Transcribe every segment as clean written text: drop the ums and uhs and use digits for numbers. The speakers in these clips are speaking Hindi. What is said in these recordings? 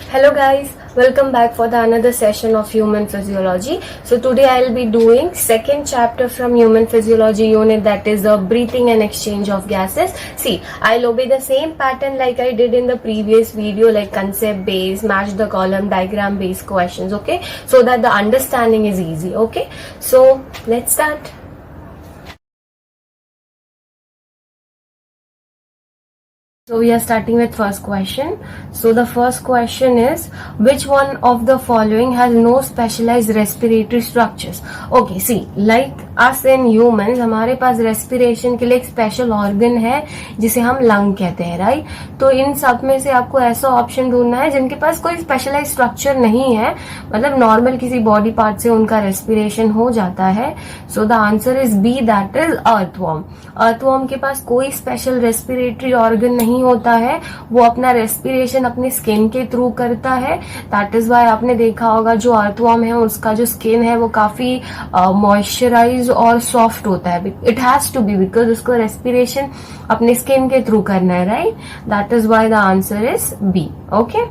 Hello guys, welcome back for the another session of human physiology. So today I'll be doing second chapter from human physiology unit, that is the breathing and exchange of gases. See, I'll obey the same pattern like I did in the previous video, like concept based, match the column, diagram based questions, okay? So that the understanding is easy, okay? So let's start. So we are starting with first question. So the first question is, which one of the following has no specialized respiratory structures? Okay, see, like us in humans, हमारे पास respiration के लिए एक special organ है जिसे हम lung कहते हैं, right? तो इन सब में से आपको ऐसा option ढूंढना है जिनके पास कोई specialized structure नहीं है, मतलब normal किसी body part से उनका respiration हो जाता है. So the answer is B, that is earthworm. Earthworm के पास कोई special respiratory organ नहीं होता है, वो अपना रेस्पिरेशन अपने स्किन के थ्रू करता है. दैट इज वाई आपने देखा होगा जो अर्थवॉर्म है उसका जो स्किन है वो काफी मॉइस्चराइज और सॉफ्ट होता है. It has to be because उसको रेस्पिरेशन अपने स्किन के थ्रू करना है, right? That is why the answer is B. Okay,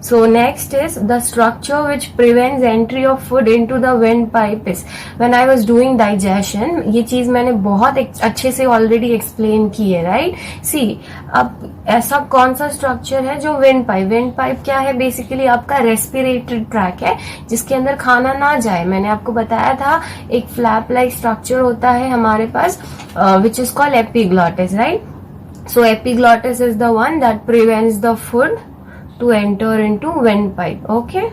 so next is the structure which prevents entry of food into the windpipe is. When I was doing digestion, ये चीज मैंने बहुत अच्छे से ऑलरेडी एक्सप्लेन की है, राइट? सी, अब ऐसा कौन सा स्ट्रक्चर है जो विंड पाइप क्या है? बेसिकली आपका रेस्पिरेटरी ट्रैक है जिसके अंदर खाना ना जाए. मैंने आपको बताया था एक फ्लैप लाइक स्ट्रक्चर होता है हमारे पास which is called epiglottis, right? So epiglottis is the one that prevents the food to enter into windpipe. Okay,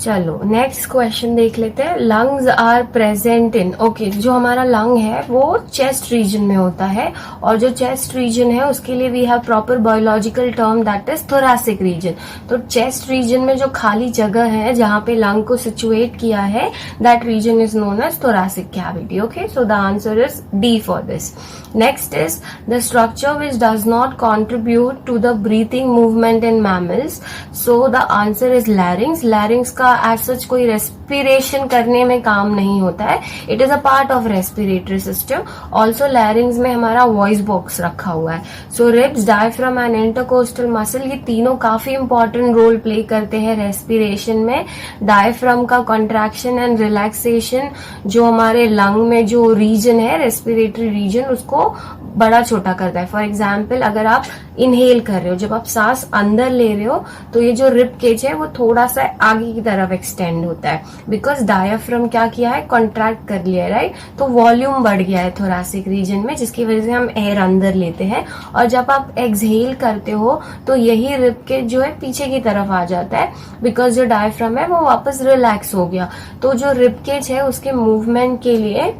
चलो नेक्स्ट क्वेश्चन देख लेते हैं. Lungs are present in. Okay, जो हमारा लंग है वो चेस्ट रीजन में होता है और जो चेस्ट रीजन है उसके लिए we have proper biological term that is thoracic region. तो चेस्ट रीजन में जो खाली जगह है जहां पे लंग को सिचुएट किया है that region is known as thoracic cavity. Okay, so the answer is D for this. Next is the structure which does not contribute to the breathing movement in mammals. So the answer is larynx. Larynx का as such कोई respiration करने में काम नहीं होता है. It is a part of respiratory system. Also larynx में हमारा voice box रखा हुआ है. So ribs, diaphragm and intercostal muscle ये तीनों काफी important role play करते हैं respiration में. Diaphragm का contraction and relaxation जो हमारे lung में जो region है respiratory region उसको बड़ा छोटा करता है. फॉर एग्जाम्पल अगर आप इनहेल कर रहे हो, जब आप सांस अंदर ले रहे हो तो ये जो रिब केज है वो थोड़ा सा आगे की तरफ एक्सटेंड होता है बिकॉज डायाफ्राम क्या किया है, कॉन्ट्रैक्ट कर लिया है, राइट? तो वॉल्यूम बढ़ गया है थोरैसिक रीजन में जिसकी वजह से हम एयर अंदर लेते हैं. और जब आप एक्सहेल करते हो तो यही रिब केज जो है पीछे की तरफ आ जाता है बिकॉज जो डायाफ्राम है वो वापस रिलैक्स हो गया. तो जो रिब केज है उसके मूवमेंट के लिए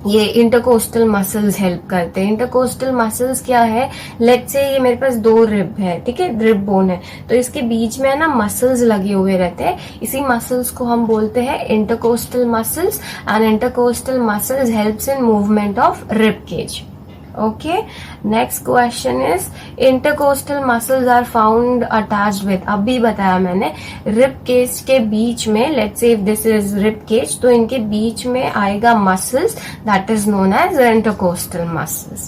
ये इंटरकोस्टल मसल्स हेल्प करते हैं. इंटरकोस्टल मसल्स क्या है? लेट्स से ये मेरे पास दो रिब है, ठीक है, रिब बोन है, तो इसके बीच में ना मसल्स लगे हुए रहते हैं. इसी मसल्स को हम बोलते हैं intercostal muscles and intercostal muscles helps in movement of rib cage. Okay, next question is intercostal muscles are found attached with. अभी बताया मैंने rib cage के बीच में, let's say if this is rib cage, तो इनके बीच में आएगा muscles that is known as intercostal muscles.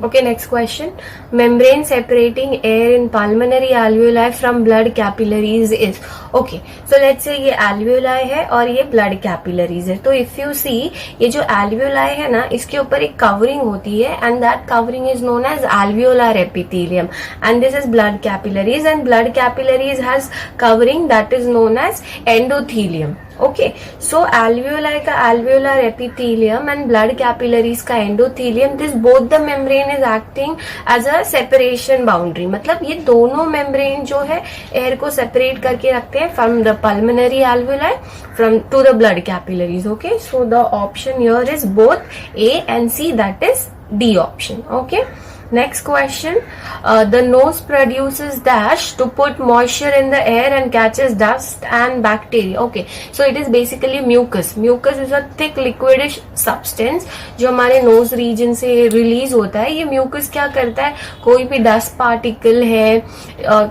Okay, next question. Membrane separating air in pulmonary alveoli from blood capillaries is. Okay, so let's say ये alveoli है और ये blood capillaries है. तो if you see ये जो alveoli है ना इसके ऊपर एक covering होती है and that covering is known as alveolar epithelium and this is blood capillaries and blood capillaries has covering that is known as endothelium. Okay, so alveoli का alveolar epithelium and blood capillaries का endothelium, this both the membrane is acting as a separation boundary. मतलब ये दोनों membrane जो है air को separate करके रखते हैं from the pulmonary alveoli from to the blood capillaries. Okay, so the option here is both A and C, that is D option. Okay. Next question. The nose produces dash to put moisture in the air and catches dust and bacteria. Okay, so it is basically mucus. Mucus is a thick liquidish substance जो हमारे nose region से release होता है. ये mucus क्या करता है, कोई भी dust particle है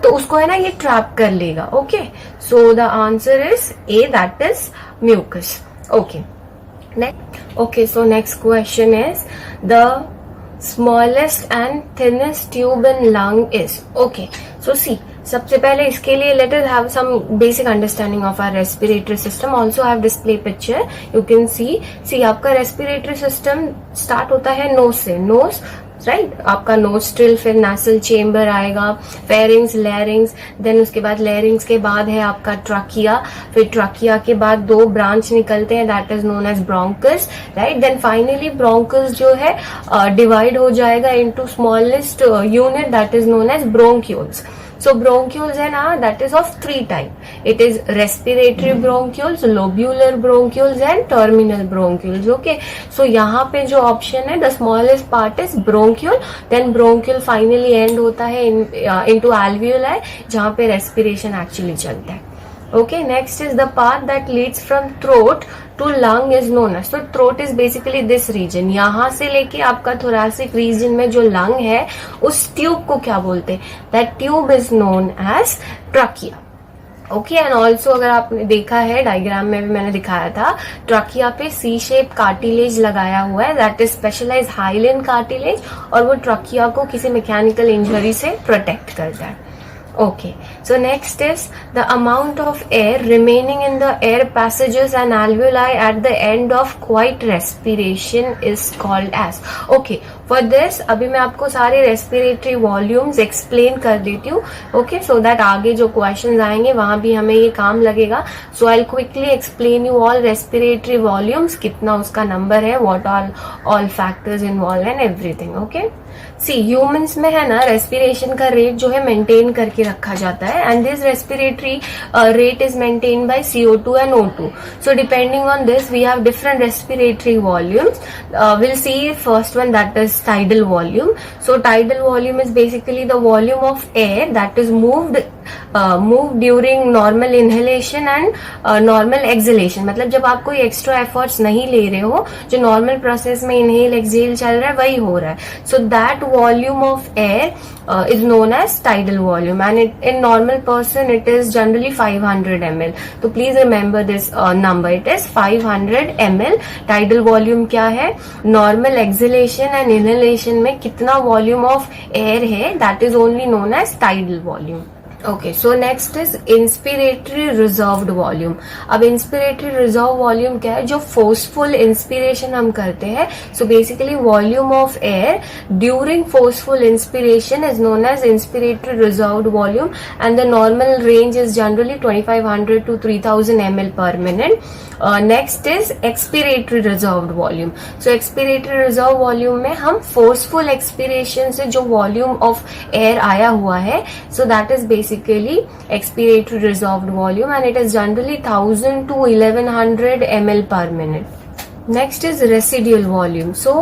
तो उसको है ना ये trap कर लेगा. Okay, so the answer is A, that is mucus. Okay, so next question is the smallest and thinnest tube in lung is. Okay, so see, सबसे पहले इसके लिए let us have some basic understanding of our respiratory system. Also have display picture, you can see आपका रेस्पिरेटरी सिस्टम स्टार्ट होता है नोज से. नोज राइट, आपका नोस्ट्रिल, फिर नासल चेम्बर आएगा, फेरिंग्स, लैरिंग्स, देन उसके बाद लैरिंग्स के बाद है आपका ट्रकिया, फिर ट्रकिया के बाद 2 ब्रांच निकलते हैं, that is known as bronchus. Right, then finally bronchus जो है डिवाइड हो जाएगा into smallest unit, that is known as bronchioles. So bronchioles है ना, that is of 3 type. It is respiratory bronchioles, lobular bronchioles and terminal bronchioles. Okay. So यहाँ पे जो option है, the smallest part is bronchiole, then bronchiole finally end होता है into alveoli, जहाँ पे respiration actually चलता है. Okay, next is the part that leads from throat to lung is known as. So throat is basically this region. यहाँ से लेके आपका thoracic region में जो lung है, उस ट्यूब को क्या बोलते हैं? That tube is known as trachea. Okay, and also अगर आपने देखा है डायग्राम में भी मैंने दिखाया था, ट्रकिया पे सी शेप कार्टिलेज लगाया हुआ है, that is specialise hyaline cartilage, और वो ट्रकिया को किसी मैकेनिकल इंजरी से प्रोटेक्ट करता है. Okay, so next is the amount of air remaining in the air passages and alveoli at the end of quiet respiration is called as. Okay, for this अभी मैं आपको सारे respiratory volumes explain कर देती हूँ. Okay, so that आगे जो questions आएंगे वहां भी हमें ये काम लगेगा. So I'll quickly explain you all respiratory volumes, कितना उसका number है, what all factors involved and everything. Okay. See humans में है ना, रेस्पिरेशन का रेट जो है मेंटेन करके रखा जाता है, and this respiratory rate is maintain by CO2 and O2. So depending on this we have different respiratory volumes. Will see first one, that is tidal volume. So tidal volume is basically the volume of air that is moved during normal inhalation and normal exhalation. मतलब जब आप कोई एक्स्ट्रा एफर्ट्स नहीं ले रहे हो, जो नॉर्मल प्रोसेस में इनहेल एक्सहेल चल रहा है वही हो रहा है. So that volume of air is known as tidal volume, and in normal person it is generally 500 ml. So please remember this number, it is 500 ml. tidal volume क्या है? Normal exhalation and inhalation में कितना volume of air है, that is only known as tidal volume. Okay, so next is inspiratory reserved volume. अब इंस्पिरेटरी रिजर्व वॉल्यूम क्या है? जो फोर्सफुल इंस्पिरेशन हम करते हैं. So basically volume of air during forceful inspiration is known as inspiratory reserved volume, and the normal range is generally 2500 to 3000 ml per minute. Next is expiratory reserved volume. So expiratory reserve volume में हम फोर्सफुल एक्सपिरेशन से जो वॉल्यूम ऑफ एयर आया हुआ है, so that is basically expiratory reserved volume, and it is generally 1000 to 1100 ml per minute. Next is residual volume. So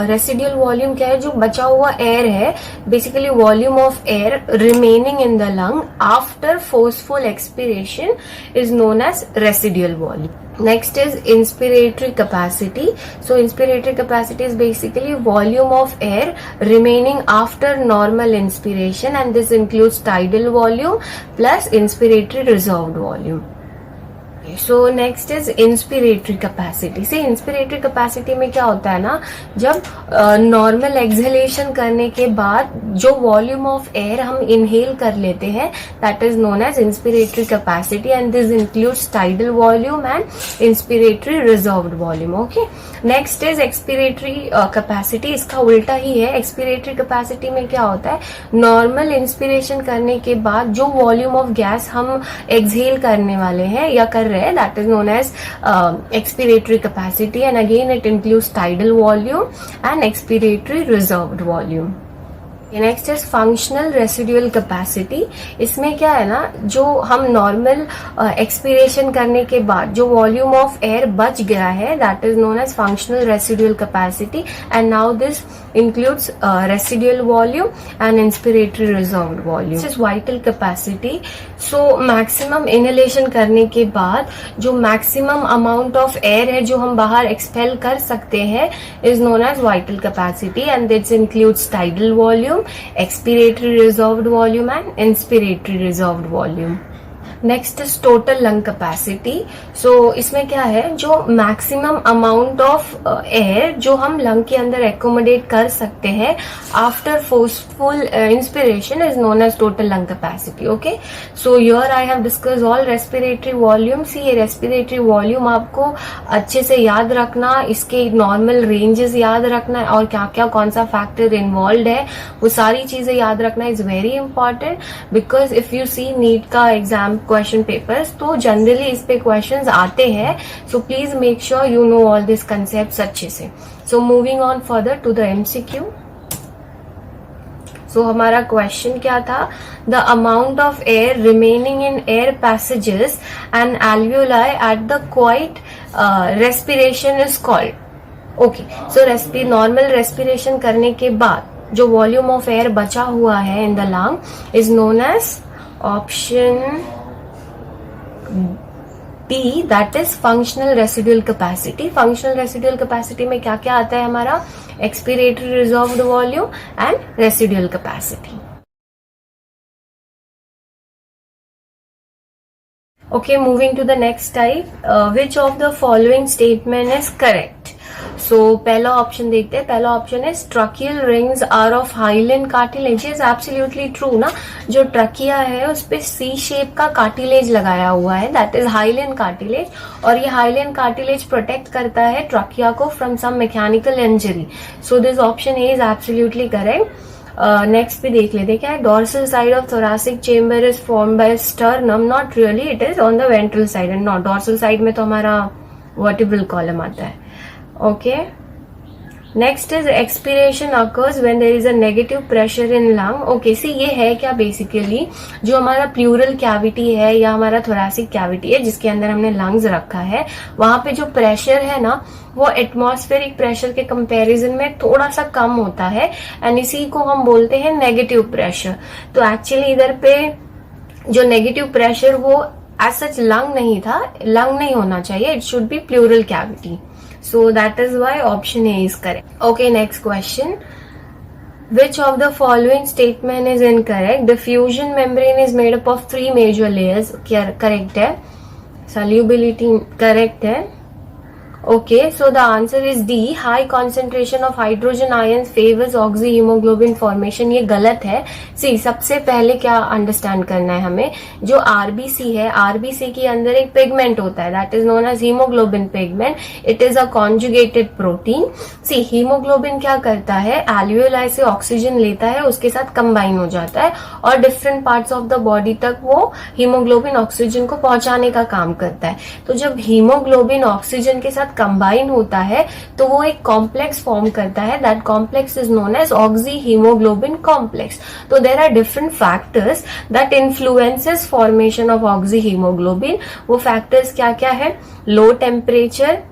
residual volume क्या है? जो बचा हुआ एयर है, basically volume of air remaining in the lung after forceful expiration is known as residual volume. Next is inspiratory capacity. So inspiratory capacity is basically volume of air remaining after normal inspiration, and this includes tidal volume plus inspiratory reserved volume. So next is inspiratory capacity. से इंस्पिरेटरी कैपेसिटी में क्या होता है ना, जब नॉर्मल एक्सहेलेशन करने के बाद जो वॉल्यूम ऑफ एयर हम इनहेल कर लेते हैं, that is known as inspiratory capacity, and this includes tidal volume and inspiratory reserved volume. Okay, next is expiratory capacity. इसका उल्टा ही है. एक्सपिरेटरी कैपेसिटी में क्या होता है? नॉर्मल इंस्पिरेशन करने के बाद जो वॉल्यूम ऑफ गैस हम एक्सहेल करने वाले हैं या कर रहे हैं, that is known as expiratory capacity, and again it includes tidal volume and expiratory reserved volume. Next is functional residual capacity. इसमें क्या है ना, जो हम नॉर्मल एक्सपिरेशन करने के बाद जो वॉल्यूम ऑफ एयर बच गया है, that is known as functional residual capacity, and now this includes residual volume and inspiratory reserved volume. This is vital capacity. So maximum inhalation करने के बाद जो maximum amount of air है जो हम बाहर expel कर सकते हैं is known as vital capacity, and this includes tidal volume, expiratory reserved volume and inspiratory reserved volume. Next is total lung capacity. So इसमें क्या है, जो मैक्सिमम अमाउंट ऑफ एयर जो हम लंग के अंदर एकोमोडेट कर सकते हैं after forceful inspiration is known as total lung capacity. Okay, so here I have discuss all respiratory volume. See ये रेस्पिरेटरी वॉल्यूम आपको अच्छे से याद रखना, इसके नॉर्मल रेंजेस याद रखना और क्या क्या कौन सा फैक्टर इन्वॉल्व है वो सारी चीजें याद रखना is very important, because if you see NEET का एग्जाम क्वेश्चन पेपर्स तो जनरली इस पे क्वेश्चंस आते हैं। So please make sure you know all this concepts अच्छे से। So moving on further to the MCQ. So हमारा क्वेश्चन क्या था, the amount of air remaining in air passages and alveoli at the quiet respiration is called. Okay, so normal respiration करने के बाद जो वॉल्यूम ऑफ एयर बचा हुआ है in the lung is known as option D, that is functional residual capacity. Functional residual capacity में क्या क्या आता है हमारा, expiratory reserved volume and residual capacity. Okay, moving to the next type, which of the following statement is correct? So पहला ऑप्शन देखते हैं। पहला ऑप्शन है tracheal rings are of hyaline cartilage. Is absolutely true ना, जो ट्रकिया है उस पे सी शेप का कार्टिलेज लगाया हुआ है, दैट इज हाइलिन कार्टिलेज, और ये हाइलिन कार्टिलेज प्रोटेक्ट करता है ट्रकिया को from some mechanical injury. So this option A is absolutely correct. Next भी देख लेते क्या है, dorsal side of thoracic chamber is form by sternum, not really, it is on the ventral side and not dorsal side में तो हमारा वर्टिब्रल कॉलम आता है। Okay, next is expiration occurs when there is a negative pressure in lung. Okay, see ये है क्या, बेसिकली जो हमारा प्लूरल कैविटी है या हमारा थोरासिक कैविटी है जिसके अंदर हमने लंग्स रखा है, वहां पे जो प्रेशर है ना वो एटमॉस्फेरिक प्रेशर के कंपैरिजन में थोड़ा सा कम होता है एंड इसी को हम बोलते हैं नेगेटिव प्रेशर। तो एक्चुअली इधर पे जो नेगेटिव प्रेशर वो एज सच लंग नहीं था, लंग नहीं होना चाहिए, it should be pleural cavity. So that is why option A is correct. Okay, next question. Which of the following statement is incorrect? The fusion membrane is made up of 3 major layers. Correct है. Solubility correct है. Okay, so the answer is D. High concentration of hydrogen ions favors oxyhemoglobin formation. ये गलत है। सी सबसे पहले क्या अंडरस्टैंड करना है हमें, जो आरबीसी है, आरबीसी के अंदर एक पिगमेंट होता है that is known as haemoglobin pigment. It is a conjugated protein. See haemoglobin क्या करता है, एल्वियोलाई से ऑक्सीजन लेता है, उसके साथ कंबाइन हो जाता है और different parts of the body तक वो हीमोग्लोबिन ऑक्सीजन को पहुंचाने का काम करता है। तो जब हीमोग्लोबिन ऑक्सीजन के साथ कंबाइन होता है तो वो एक कॉम्प्लेक्स फॉर्म करता है, that complex is known as oxy haemoglobin complex. तो there are different factors that influences formation of oxy haemoglobin. वो फैक्टर्स क्या क्या है, low temperature,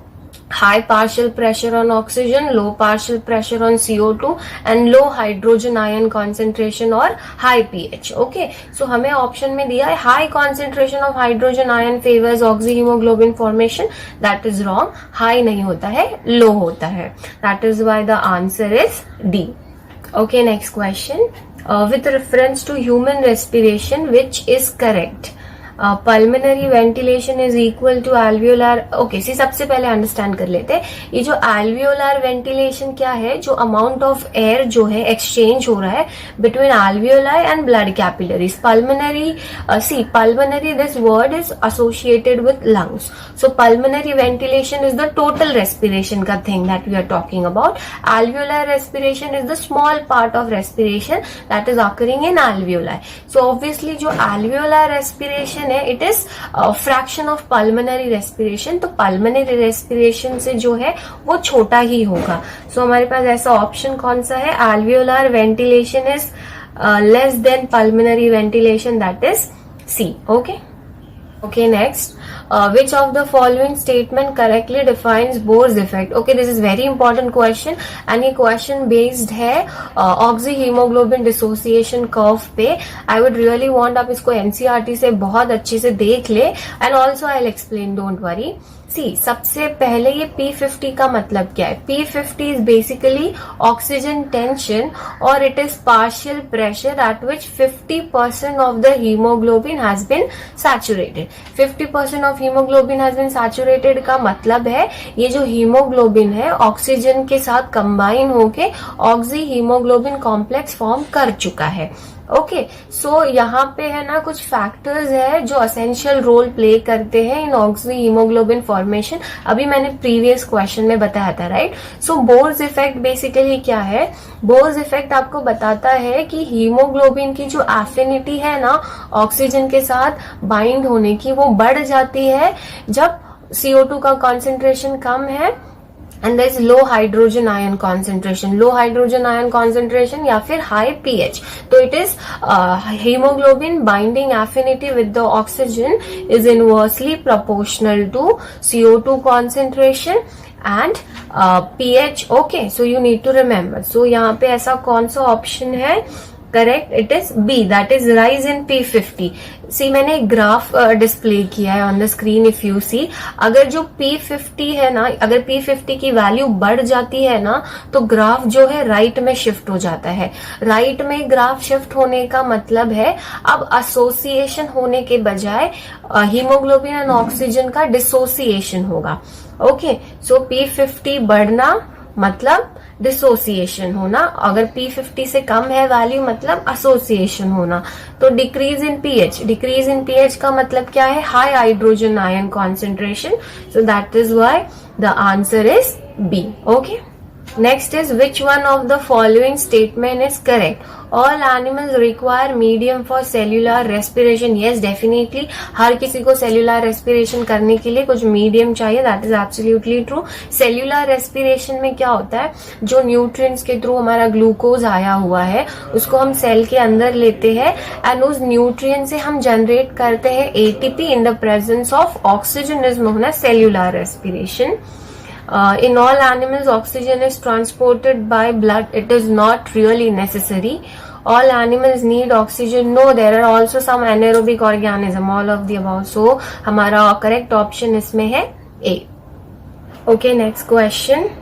high partial pressure on oxygen, low partial pressure on CO2 and low hydrogen ion concentration or high pH. Okay, so हमें ऑप्शन में दिया है high concentration of hydrogen ion favors oxyhemoglobin formation. That is wrong. High नहीं होता है, low होता है. That is why the answer is D. Okay, next question. With reference to human respiration, which is correct? Pulmonary ventilation is equal to alveolar. Okay, see सबसे पहले अंडरस्टैंड कर लेते हैं ये जो एल्वियोलार वेंटिलेशन क्या है, जो अमाउंट ऑफ एयर जो है एक्सचेंज हो रहा है between alveoli and blood capillaries. Pulmonary, see pulmonary this word is associated with lungs. So pulmonary ventilation is the total respiration का thing that we are talking about. Alveolar respiration is the small part of respiration that is occurring in alveoli. So obviously जो एल्वियोलार रेस्पिरेशन है it is fraction of pulmonary respiration. तो पल्मोनरी रेस्पिरेशन से जो है वो छोटा ही होगा। सो हमारे पास ऐसा ऑप्शन कौन सा है, alveolar ventilation is less than pulmonary ventilation, that is C. Okay, next, which of the following statement correctly defines Bohr's effect? Okay, this is very important question and ये question based है ऑक्सीहीमोग्लोबिन डिसोसिएशन कर्व पे. आई वुड रियली वांट आप इसको एनसीईआरटी से बहुत अच्छे से देख ले and also I will explain, don't worry. See, सबसे पहले ये P50 का मतलब क्या है? P50 is basically oxygen tension और it is partial pressure at which 50% of the haemoglobin has been saturated. 50% of haemoglobin has been saturated का मतलब है ये जो हीमोग्लोबिन है ऑक्सीजन के साथ कंबाइन होके ऑक्सी हीमोग्लोबिन कॉम्प्लेक्स फॉर्म कर चुका है. ओके, सो यहाँ पे है ना कुछ फैक्टर्स है जो असेंशियल रोल प्ले करते हैं इन ऑक्सी हीमोग्लोबिन फॉर्मेशन. अभी मैंने प्रीवियस क्वेश्चन में बताया था, राइट? सो बोर्स इफेक्ट बेसिकली क्या है? बोर्स इफेक्ट आपको बताता है कि हीमोग्लोबिन की जो एफिनिटी है ना ऑक्सीजन के साथ बाइंड होने की, वो बढ़ जाती है जब CO2 का कॉन्सेंट्रेशन कम है and there is low hydrogen ion concentration या फिर high pH. तो it is hemoglobin binding affinity with the oxygen is inversely proportional to CO2 concentration and pH. Okay, so you need to remember. So यहाँ पे ऐसा कौन सा ऑप्शन है? Correct, it is B, that is rise in P50. See, मैंने एक ग्राफ डिस्प्ले किया है on the screen. If you see, अगर जो P50 है ना, अगर P50 की वैल्यू बढ़ जाती है ना तो ग्राफ जो है राइट में शिफ्ट हो जाता है. राइट में ग्राफ शिफ्ट होने का मतलब है अब एसोसिएशन होने के बजाय हीमोग्लोबिन एंड ऑक्सीजन का डिसोसिएशन होगा. ओके, सो P50 बढ़ना मतलब डिसोसिएशन होना, अगर P50 से कम है वैल्यू मतलब एसोसिएशन होना. तो डिक्रीज इन पीएच का मतलब क्या है? High hydrogen ion concentration. So that is why the answer is B. Okay, next is which one of the following statement is correct? All animals require medium for cellular respiration. Yes, definitely. हर किसी को cellular respiration करने के लिए कुछ medium चाहिए. That is absolutely true. Cellular respiration में क्या होता है? जो nutrients के थ्रू हमारा ग्लूकोज आया हुआ है उसको हम सेल के अंदर लेते हैं एंड उस न्यूट्रिएंट से हम जनरेट करते हैं ATP in the presence of oxygen is known as cellular respiration. In all animals, oxygen is transported by blood. It is not really necessary. All animals need oxygen. No, there are also some anaerobic organism. All of the above. So, हमारा correct option इसमें है A. Okay, next question.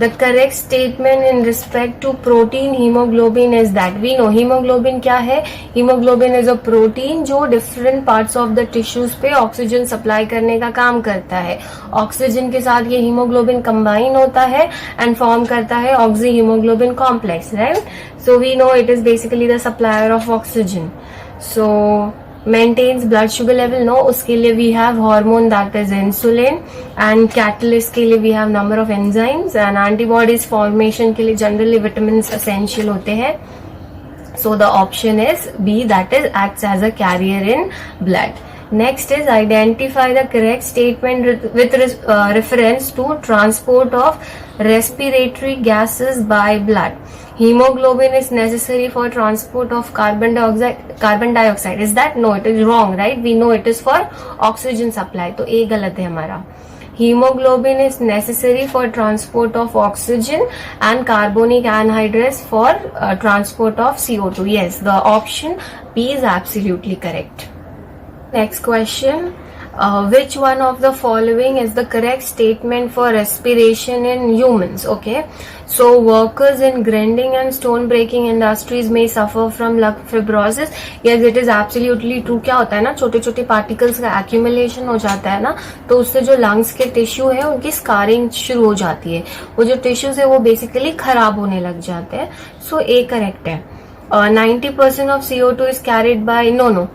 The correct statement in respect to protein hemoglobin is that we know hemoglobin क्या है? Hemoglobin is a protein जो different parts of the tissues पे ऑक्सीजन सप्लाई करने का काम करता है. ऑक्सीजन के साथ ये hemoglobin कंबाइन होता है एंड फॉर्म करता है oxy hemoglobin complex, right? So we know it is basically the supplier of oxygen. So maintains blood sugar level. No, उसके लिए we have hormone that is insulin and catalyst के लिए we have number of enzymes and antibodies formation के लिए जनरली विटामिन एसेंशियल होते हैं. So the option is B, that is acts as a carrier in blood. Next is identify the correct statement with reference to transport of respiratory gases by blood. Hemoglobin is necessary for transport of carbon dioxide. Is that? No, it is wrong, right? We know it is for oxygen supply. तो A गलत है हमारा. Hemoglobin is necessary for transport of oxygen and carbonic anhydrase for transport of CO2. Yes, the option B is absolutely correct. Next question. Which one of the following is the correct statement for respiration in humans? Okay, so workers in grinding and stone breaking industries may suffer from lung fibrosis. Yes, it is absolutely true. क्या होता है ना, छोटे छोटे पार्टिकल्स का accumulation हो जाता है ना, तो उससे जो लंग्स के टिश्यू है उनकी स्कारिंग शुरू हो जाती है. वो जो टिश्यूज है वो बेसिकली खराब होने लग जाते हैं. सो ए करेक्ट है. 90% of CO2 is carried by no.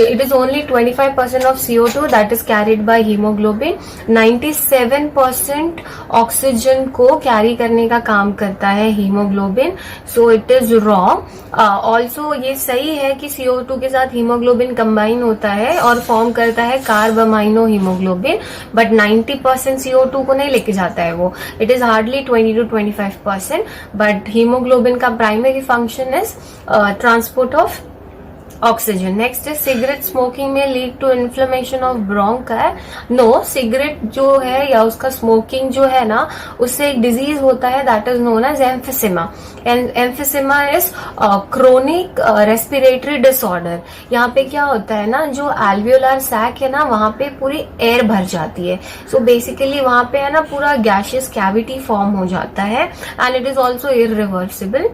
It is only 25% of CO2 that is carried by hemoglobin. 97% oxygen को कैरी करने का काम करता है haemoglobin. So it is wrong. Also ये सही है कि CO2 के साथ हीमोग्लोबिन कंबाइन होता है और फॉर्म करता है carb amino haemoglobin, but 90% CO2 को नहीं लेके जाता है वो. It is hardly 20 to 25%. But haemoglobin का primary function is transport of oxygen. Next है सिगरेट स्मोकिंग में lead to inflammation of bronchi है। नो, सिगरेट जो है या उसका स्मोकिंग जो है ना, उससे एक डिजीज होता है that is known as emphysema. And emphysema is chronic respiratory disorder. यहाँ पे क्या होता है ना, जो एल्वियोलर सैक है ना, वहां पे पूरी एयर भर जाती है। सो बेसिकली वहां पे है ना पूरा गैशियस कैविटी फॉर्म हो जाता है and it is also irreversible,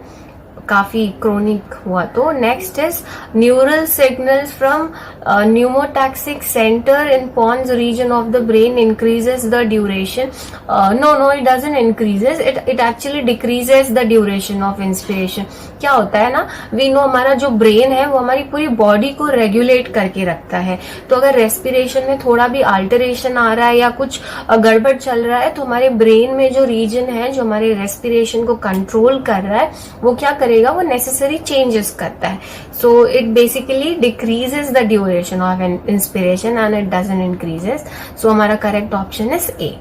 काफी क्रोनिक हुआ तो। Next is neural signals from pneumotaxic centre in pons region of the brain increases the duration. No, it doesn't increases, it actually decreases the duration of inspiration. क्या होता है ना, वी नो हमारा जो ब्रेन है वो हमारी पूरी बॉडी को रेगुलेट करके रखता है। तो अगर रेस्पिरेशन में थोड़ा भी अल्टरेशन आ रहा है या कुछ गड़बड़ चल रहा है तो हमारे ब्रेन में जो रीजन है जो हमारे रेस्पिरेशन को कंट्रोल कर रहा है वो क्या करेगा, वो नेसेसरी चेंजेस करता है। So it basically decreases the duration of inspiration and it doesn't increases. So हमारा correct option is A.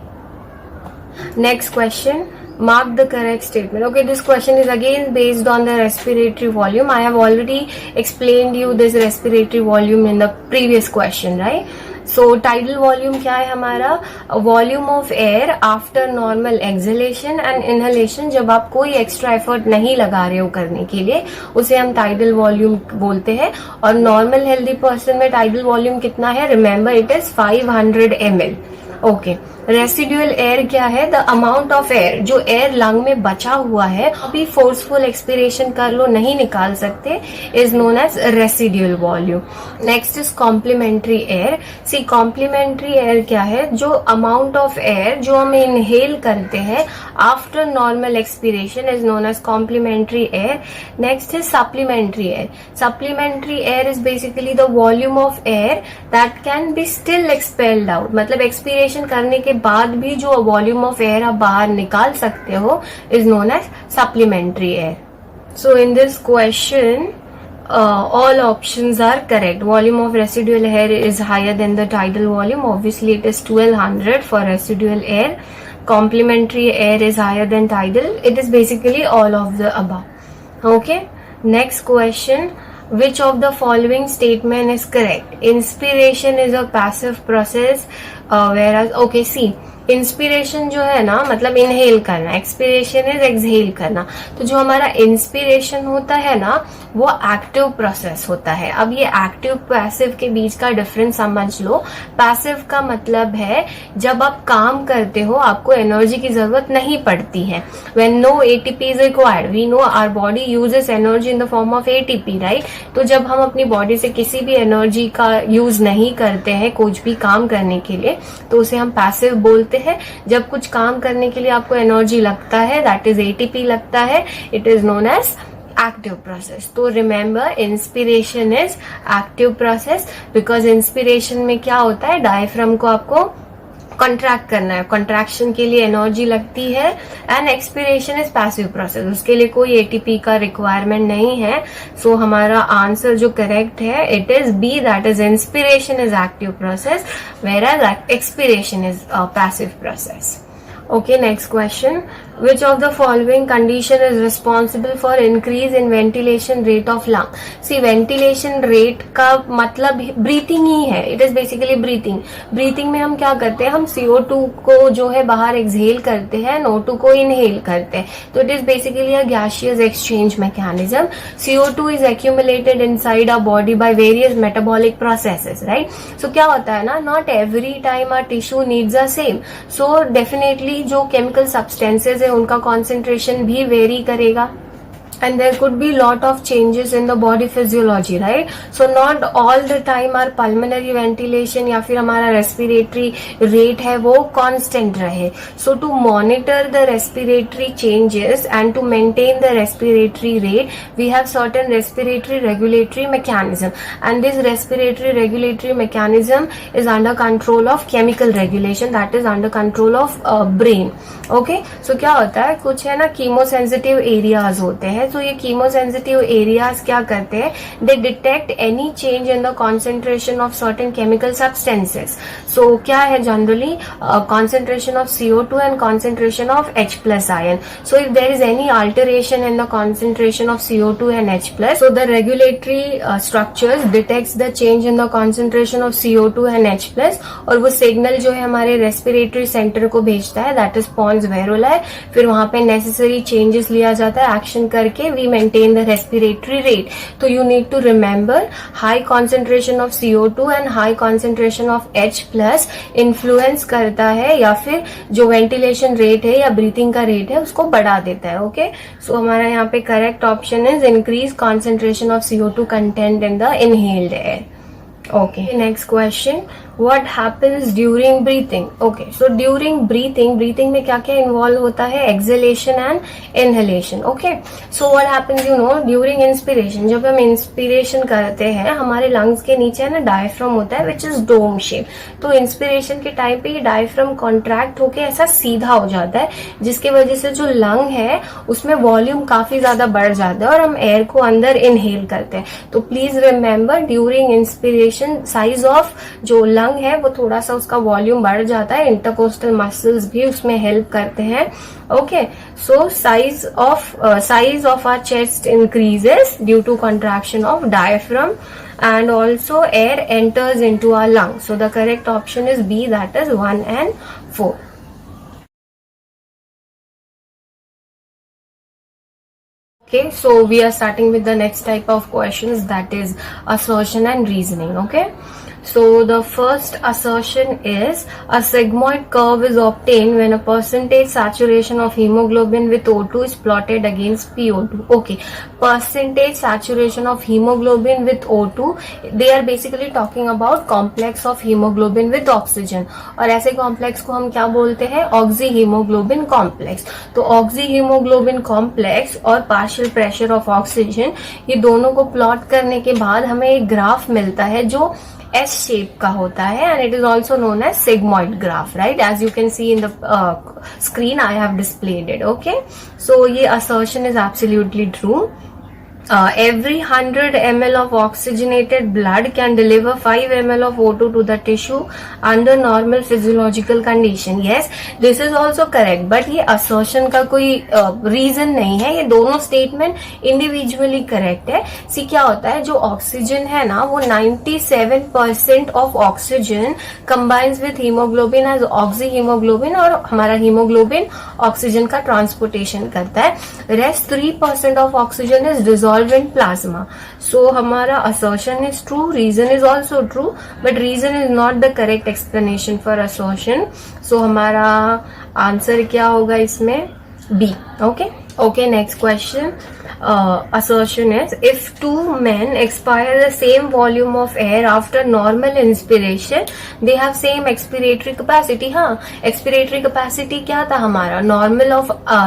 Next question, mark the correct statement. Okay, this question is again based on the respiratory volume. I have already explained you this respiratory volume in the previous question, right? So tidal volume क्या है हमारा, volume of air after normal exhalation and inhalation. जब आप कोई एक्स्ट्रा एफर्ट नहीं लगा रहे हो करने के लिए, उसे हम टाइडल वॉल्यूम बोलते हैं। और नॉर्मल हेल्दी पर्सन में टाइडल वॉल्यूम कितना है, remember it is 500 ml। Okay, residual air क्या है, द अमाउंट ऑफ एयर जो एयर लंग में बचा हुआ है, अभी फोर्सफुल एक्सपिरेशन कर लो नहीं निकाल सकते, is known as residual volume. Next is complementary air. See complementary air क्या है, जो अमाउंट ऑफ एयर जो हम इनहेल करते हैं after normal expiration is known as complementary air. Next is supplementary air. Supplementary air is basically the volume of air that can be still expelled out, मतलब एक्सपिरेशन करने के बाद भी जो वॉल्यूम ऑफ एयर आप बाहर निकाल सकते हो is known as supplementary air. So in this question all options are correct. Volume of residual air is higher than the tidal volume. Obviously it is 1200 for residual air. Complementary air is higher than tidal. It is basically all of the above. Okay, next question, which of the following statement is correct? Inspiration is a passive process, whereas okay, see, inspiration जो है ना मतलब इनहेल करना, एक्सपिरेशन इज एक्सहेल करना। तो जो हमारा इंस्पिरेशन होता है ना वो एक्टिव प्रोसेस होता है। अब ये एक्टिव पैसिव के बीच का डिफरेंस समझ लो। पैसिव का मतलब है जब आप काम करते हो आपको एनर्जी की जरूरत नहीं पड़ती है। When no ATP is required, we know our body uses energy in the form of ATP, right. तो जब हम अपनी बॉडी से किसी भी एनर्जी का यूज नहीं करते हैं कुछ भी काम करने के लिए तो उसे हम पैसिव बोलते हैं। जब कुछ काम करने के लिए आपको एनर्जी लगता है दैट इज एटीपी लगता है, it is known as active process. तो remember inspiration is active process because inspiration में क्या होता है, डायफ्राम को आपको कॉन्ट्रैक्ट करना है, कॉन्ट्रैक्शन के लिए एनर्जी लगती है। And expiration is passive process, उसके लिए कोई एटीपी का रिक्वायरमेंट नहीं है। सो हमारा आंसर जो करेक्ट है it is B, that is inspiration is active process whereas expiration is passive process. Okay, next question. Which of the following condition is responsible for increase in ventilation rate of lung? See, ventilation rate का मतलब breathing ही है. It is basically breathing. Breathing में हम क्या करते हैं, हम CO2 को जो है बाहर exhale करते हैं, O2 को inhale करते हैं. तो it is basically a gaseous exchange mechanism. CO2 is accumulated inside our body by various metabolic processes, right? So क्या होता है ना, not every time our tissue needs the same. So definitely जो केमिकल सब्सटेंसेज है उनका कॉन्सेंट्रेशन भी वेरी करेगा and there could be lot of changes in the body physiology, right? So not all the time our pulmonary ventilation या फिर हमारा respiratory rate है वो constant रहे. So to monitor the respiratory changes and to maintain the respiratory rate, we have certain respiratory regulatory mechanism, and this respiratory regulatory mechanism is under control of chemical regulation, that is under control of brain. Okay, so क्या होता है, कुछ है ना कीमोसेंसिटिव एरियाज होते हैं सो ये कीमोसेंसिटिव एरियाज क्या करते हैं, they detect any change in the concentration of certain chemical substances. So क्या है generally concentration of CO2 and concentration of H plus ion. So if there is any alteration in the concentration of CO2 and H plus, so the regulatory structures detects the change in the concentration of CO2 and H plus, और वो सिग्नल जो है हमारे रेस्पिरेटरी सेंटर को भेजता है, दैट इज पॉन्स वेरुलाe. फिर वहां पे नेसेसरी चेंजेस लिया जाता है, एक्शन करके we maintain the respiratory rate. तो you need to remember high concentration of CO2 and high concentration of H plus influence करता है या फिर जो वेंटिलेशन रेट है या ब्रीथिंग का रेट है उसको बढ़ा देता है. ओके, सो हमारा यहाँ पे correct option is increase concentration of CO2 content in the inhaled air. Okay, next question. What happens during breathing? Okay, so during breathing में क्या क्या इन्वॉल्व होता है, exhalation and inhalation. Okay, so what happens you know during inspiration, जब हम इंस्पिरेशन करते हैं हमारे लंग्स के नीचे है ना डायफ्राम होता है विच इज डोम शेप. तो इंस्पिरेशन के टाइम पे ये डायफ्राम कॉन्ट्रैक्ट होके ऐसा सीधा हो जाता है, जिसके वजह से जो लंग है उसमें वॉल्यूम काफी ज्यादा बढ़ जाता है और हम एयर को अंदर इनहेल करते हैं. तो please remember during inspiration size of जो लंग है वो थोड़ा सा उसका वॉल्यूम बढ़ जाता है. इंटरकोस्टल मसल्स भी उसमें हेल्प करते हैं. Okay, so size of our chest increases due to contraction of diaphragm and also air enters into our lungs. So the correct option is B, that is 1 and 4. Okay, so we are starting with the next type of questions, that is assertion and reasoning. Okay, so the first assertion is a sigmoid curve is obtained when a percentage saturation of hemoglobin with O2 is plotted against PO2. Okay, percentage saturation of hemoglobin with O2, they are basically talking about complex of hemoglobin with oxygen. और ऐसे complex को हम क्या बोलते हैं, ऑक्सी हीमोग्लोबिन कॉम्प्लेक्स. तो ऑक्सी हीमोग्लोबिन कॉम्प्लेक्स और पार्शियल प्रेशर ऑफ ऑक्सीजन, ये दोनों को प्लॉट करने के बाद हमें एक ग्राफ मिलता है जो S shape का होता है, and it is also known as sigmoid graph, right? As you can see in the screen, I have displayed it. Okay, so ये assertion is absolutely true. Every 100 ml of oxygenated blood can deliver 5 ml of O2 to the tissue under normal physiological condition. Yes, this is also correct, but ये assertion का कोई reason नहीं है. ये दोनों statement individually correct है. सी क्या होता है, जो ऑक्सीजन है ना वो 97% of oxygen combines with hemoglobin as oxy hemoglobin, और हमारा hemoglobin ऑक्सीजन का transportation करता है. Rest 3% of oxygen is dissolved in plasma. So हमारा assertion is true, reason is also true, but reason is not the correct explanation for assertion. So हमारा आंसर क्या होगा इसमें, B. Okay, next question. Assertion is if two men expire the same volume of air after normal inspiration, they have same expiratory capacity. हाँ, expiratory capacity क्या था हमारा,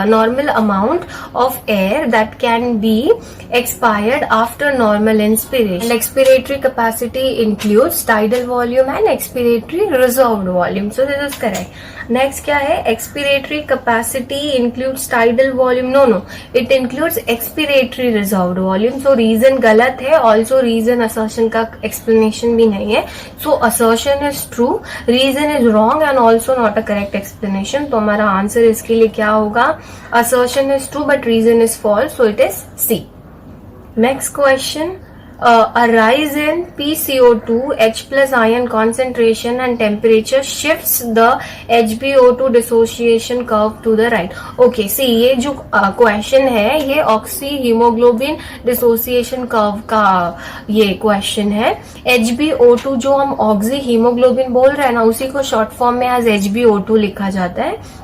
normal amount of air that can be expired after normal inspiration. And expiratory capacity includes tidal volume and expiratory reserved volume. So this is correct. Next क्या है, expiratory capacity includes tidal volume. No, it includes expiratory reserved volume. So reason गलत है, also reason assertion का explanation भी नहीं है. So assertion is true, reason is wrong and also not a correct explanation. तो हमारा आंसर इसके लिए क्या होगा, assertion is true but reason is false, so it is C. Next question. A rise in PCO2 H plus ion concentration and temperature shifts the HbO2 dissociation curve to the right. Okay, see ये जो question है ये ऑक्सी हीमोग्लोबिन डिसोसिएशन कर्व का ये क्वेश्चन है. HbO2 जो हम ऑक्सी हीमोग्लोबिन बोल रहे हैं ना, उसी को शॉर्ट फॉर्म में एज HbO2 लिखा जाता है.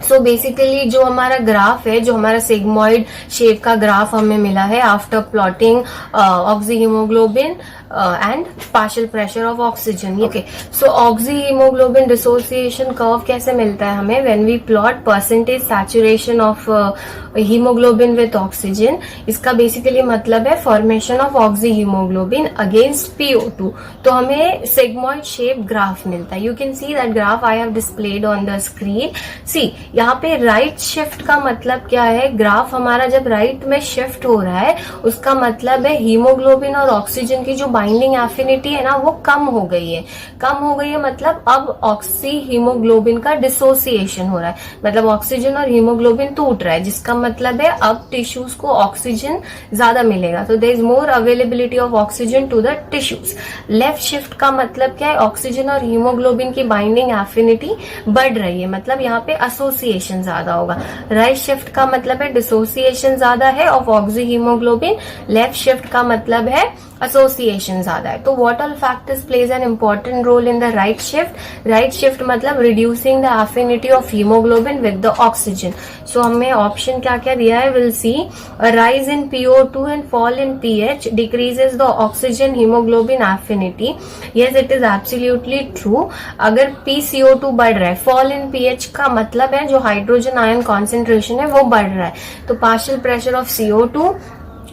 सो बेसिकली जो हमारा ग्राफ है, जो हमारा सिग्मॉइड शेप का ग्राफ हमें मिला है after plotting oxy haemoglobin and partial pressure of oxygen. Okay, so oxyhemoglobin dissociation curve कैसे मिलता है हमें? When we plot percentage saturation of hemoglobin with oxygen, इसका basically मतलब है formation of oxyhemoglobin against PO2. तो हमें sigmoid shape graph मिलता है. You can see that graph I have displayed on the screen. See, यहाँ पे right shift का मतलब क्या है? ग्राफ हमारा जब right में shift हो रहा है, उसका मतलब है हीमोग्लोबिन और ऑक्सीजन की जो बाइंडिंग एफिनिटी है ना, वो कम हो गई है. कम हो गई है मतलब अब ऑक्सी हीमोग्लोबिन का डिसोसिएशन हो रहा है, मतलब ऑक्सीजन और हीमोग्लोबिन टूट रहा है, जिसका मतलब है अब टिश्यूज को ऑक्सीजन ज्यादा मिलेगा. तो there is more availability of oxygen to the tissues. Left shift का मतलब क्या है? ऑक्सीजन और हीमोग्लोबिन की बाइंडिंग एफिनिटी बढ़ रही है, मतलब यहाँ पे एसोसिएशन ज्यादा होगा. राइट शिफ्ट का मतलब है डिसोसिएशन ज्यादा है of oxy haemoglobin. Left shift का मतलब है एसोसिएशन ज्यादा है. तो what all factors plays an important role in the right shift? Right shift मतलब reducing the affinity of haemoglobin with the oxygen. So हमें ऑप्शन क्या क्या दिया है? Will see rise in PO2 and fall in pH decreases the oxygen haemoglobin affinity. Yes, it is absolutely true. अगर PCO2 बढ़ रहा है, फॉल इन pH का मतलब है जो हाइड्रोजन आयन कॉन्सेंट्रेशन है वो बढ़ रहा है. तो पार्शियल प्रेशर ऑफ CO2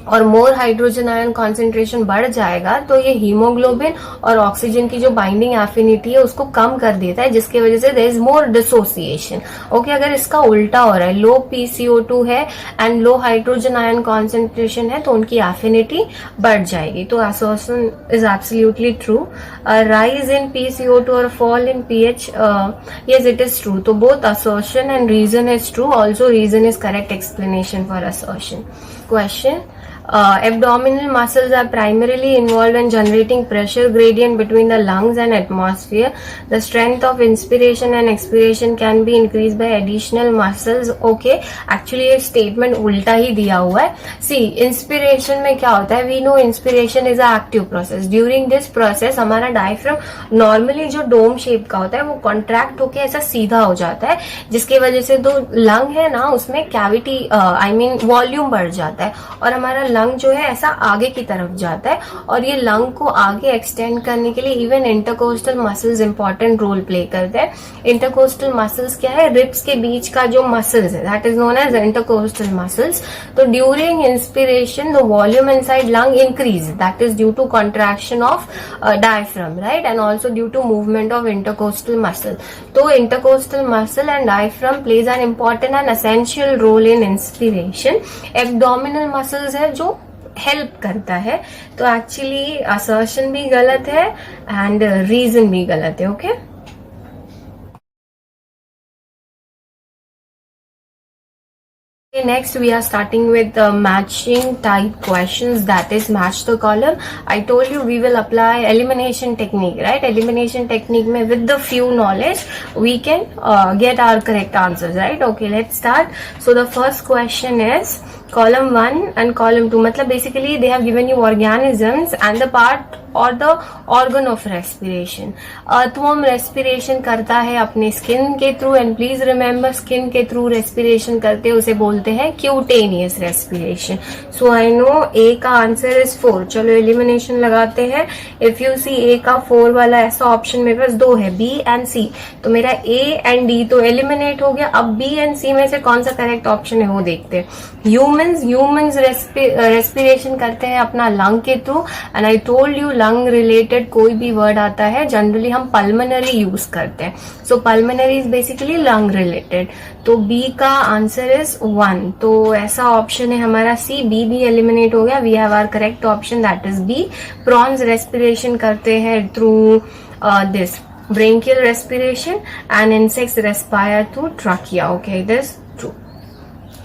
और मोर हाइड्रोजन आयन कॉन्सेंट्रेशन बढ़ जाएगा, तो ये हीमोग्लोबिन और ऑक्सीजन की जो बाइंडिंग एफिनिटी है उसको कम कर देता है, जिसकी वजह से there is more dissociation. Okay, अगर इसका उल्टा हो रहा है, लो PCO2 है and low hydrogen ion concentration है, तो उनकी एफिनिटी बढ़ जाएगी. तो assertion is absolutely true. Rise in PCO2 और fall in pH, yes it is true. तो both assertion and reason is true. Also reason is correct explanation for assertion. Question: abdominal muscles are primarily involved in generating pressure gradient between the lungs and atmosphere. The strength of inspiration and expiration can be increased by additional muscles. Okay, actually ये statement उल्टा ही दिया हुआ है. See, inspiration में क्या होता है? We know inspiration is a active process. During this process हमारा diaphragm normally जो dome shape का होता है वो contract होके ऐसा सीधा हो जाता है, जिसकी वजह से जो lung है ना उसमें cavity I mean volume बढ़ जाता है, और हमारा लंग जो है ऐसा आगे की तरफ जाता है. और ये लंग को आगे एक्सटेंड करने के लिए even intercostal muscles important role play करते हैं. इंटरकोस्टल मसल्स क्या है? रिब्स के बीच का जो मसल्स है, that is known as intercostal muscles. तो during inspiration the volume inside lung increase, that is due to contraction of diaphragm, right, and also due to movement of intercostal muscle. तो intercostal muscle and diaphragm plays an important and essential role in inspiration. Abdominal muscles है जो हेल्प करता है. तो एक्चुअली असर्शन भी गलत है एंड रीजन भी गलत है. Okay, next we are starting with matching type questions, that is match the column. I told you we will apply elimination technique, right? Elimination technique mein with the few knowledge we can get our correct answers, right? Okay, let's start. So the first question is column 1 and column 2, मतलब basically they have given you organisms and the part और the organ of respiration. Earthworm respiration करता है अपने स्किन के through, and please remember skin के थ्रू रेस्पिरेशन करते हैं उसे बोलते हैं cutaneous respiration. So I know A का आंसर इज 4. चलो एलिमिनेशन लगाते हैं. इफ यू सी ए का 4 वाला ऐसा ऑप्शन मेरे पास 2 है, बी एंड सी. तो मेरा ए एंड डी तो एलिमिनेट हो गया. अब बी एंड सी में से कौन सा करेक्ट ऑप्शन है वो देखते हैं. ह्यूमंस रेस्पिरेशन करते हैं अपना लंग के through, and I told you lung related कोई भी वर्ड आता है जनरली हम पल्मनरी यूज करते हैं. So pulmonary is basically lung related. तो बी का आंसर इज 1. तो ऐसा ऑप्शन है हमारा सी. बी भी एलिमिनेट हो गया. We have our correct option, that is B. Prawns respiration करते हैं through this branchial respiration, and insects respire through trachea. Okay, this true.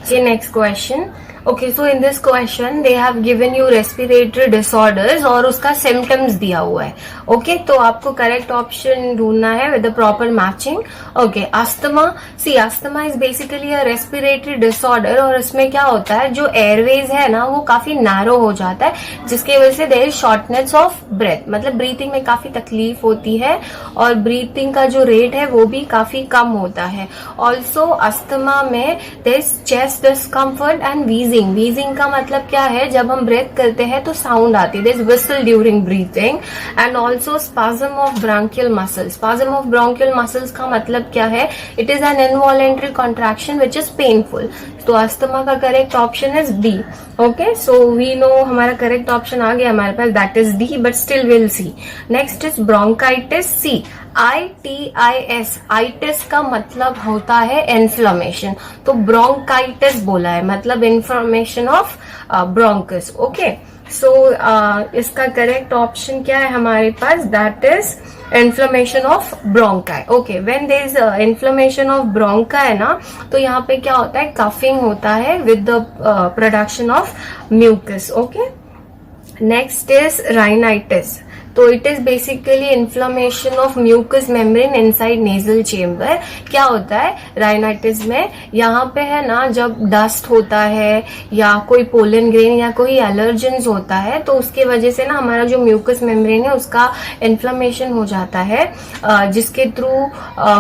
Okay, next question. Okay, so in this question they have given you respiratory disorders और उसका symptoms दिया हुआ है. Okay, तो आपको correct option ढूंढना है with the proper matching. Okay, asthma. See, asthma is basically a respiratory disorder और इसमें क्या होता है, जो airways है ना वो काफी narrow हो जाता है, जिसकी वजह से there is shortness of breath, मतलब breathing में काफी तकलीफ होती है और breathing का जो rate है वो भी काफी कम होता है. Also, asthma में there is chest discomfort and wheezing wheezing. Wheezing का मतलब क्या है, जब हम ब्रेथ करते हैं तो साउंड आती है, there's whistle during breathing. And also spasm of bronchial muscles. Spasm of bronchial muscles का मतलब क्या है, it is an involuntary contraction which is painful. तो अस्थमा का correct option is D. Okay, so we know हमारा करेक्ट ऑप्शन आ गया हमारे पास, that is D, but still will see. Next is bronchitis. See ITIS. Itis का मतलब होता है इन्फ्लेमेशन, तो ब्रोंकाइटिस बोला है मतलब inflammation of bronchus. Okay, so इसका करेक्ट ऑप्शन क्या है हमारे पास, that is inflammation of bronchi. Okay, when there is inflammation of bronchi ना, तो यहाँ पे क्या होता है, कफिंग होता है with the production of mucus. Okay, next is rhinitis. तो it is basically inflammation of mucus membrane inside nasal chamber. क्या होता है राइनाइटिस में, यहाँ पे है ना, जब डस्ट होता है या कोई पोलन ग्रेन या कोई एलर्जेंस होता है, तो उसके वजह से ना हमारा जो म्यूकस मेम्ब्रेन है उसका इन्फ्लेमेशन हो जाता है, जिसके through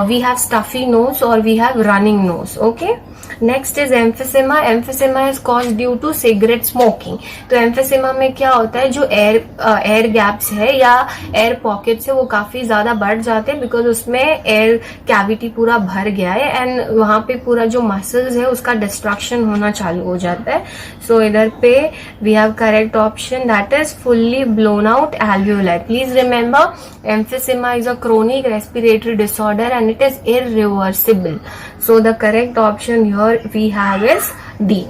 we have stuffy nose और we have running nose. Okay, next is emphysema. Emphysema is cause due to cigarette smoking. तो एम्फिसेमा में क्या होता है, जो एयर गैप्स है या एयर पॉकेट्स है वो काफी ज्यादा बढ़ जाते हैं, बिकॉज उसमें एयर कैविटी पूरा भर गया है एंड वहां पे पूरा जो मसल्स है उसका डिस्ट्रक्शन होना चालू हो जाता है. सो इधर पे we have correct option, that is fully blown out alveoli. Please remember, emphysema is a chronic respiratory disorder and it is irreversible. So the correct option here we have is D.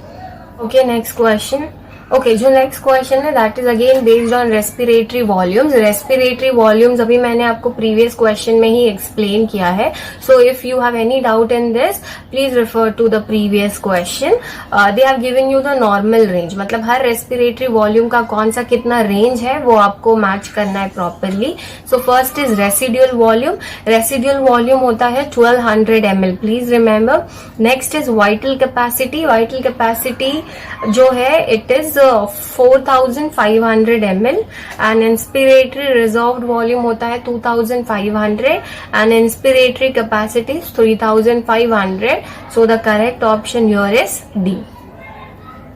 Okay, next question. Okay, जो नेक्स्ट क्वेश्चन है that is again based on respiratory volumes. Respiratory volumes अभी मैंने आपको प्रीवियस क्वेश्चन में ही एक्सप्लेन किया है. So if you have any doubt in this, please refer to the previous question. They have given you the normal range, मतलब हर रेस्पिरेटरी वॉल्यूम का कौन सा कितना रेंज है वो आपको मैच करना है properly. So first is residual volume. Residual volume होता है 1200 ml, please remember. Next is vital capacity. Vital capacity जो है it is 4500 ml and inspiratory reserved volume होता है 2500 and inspiratory capacity 3500. So the correct option here is D.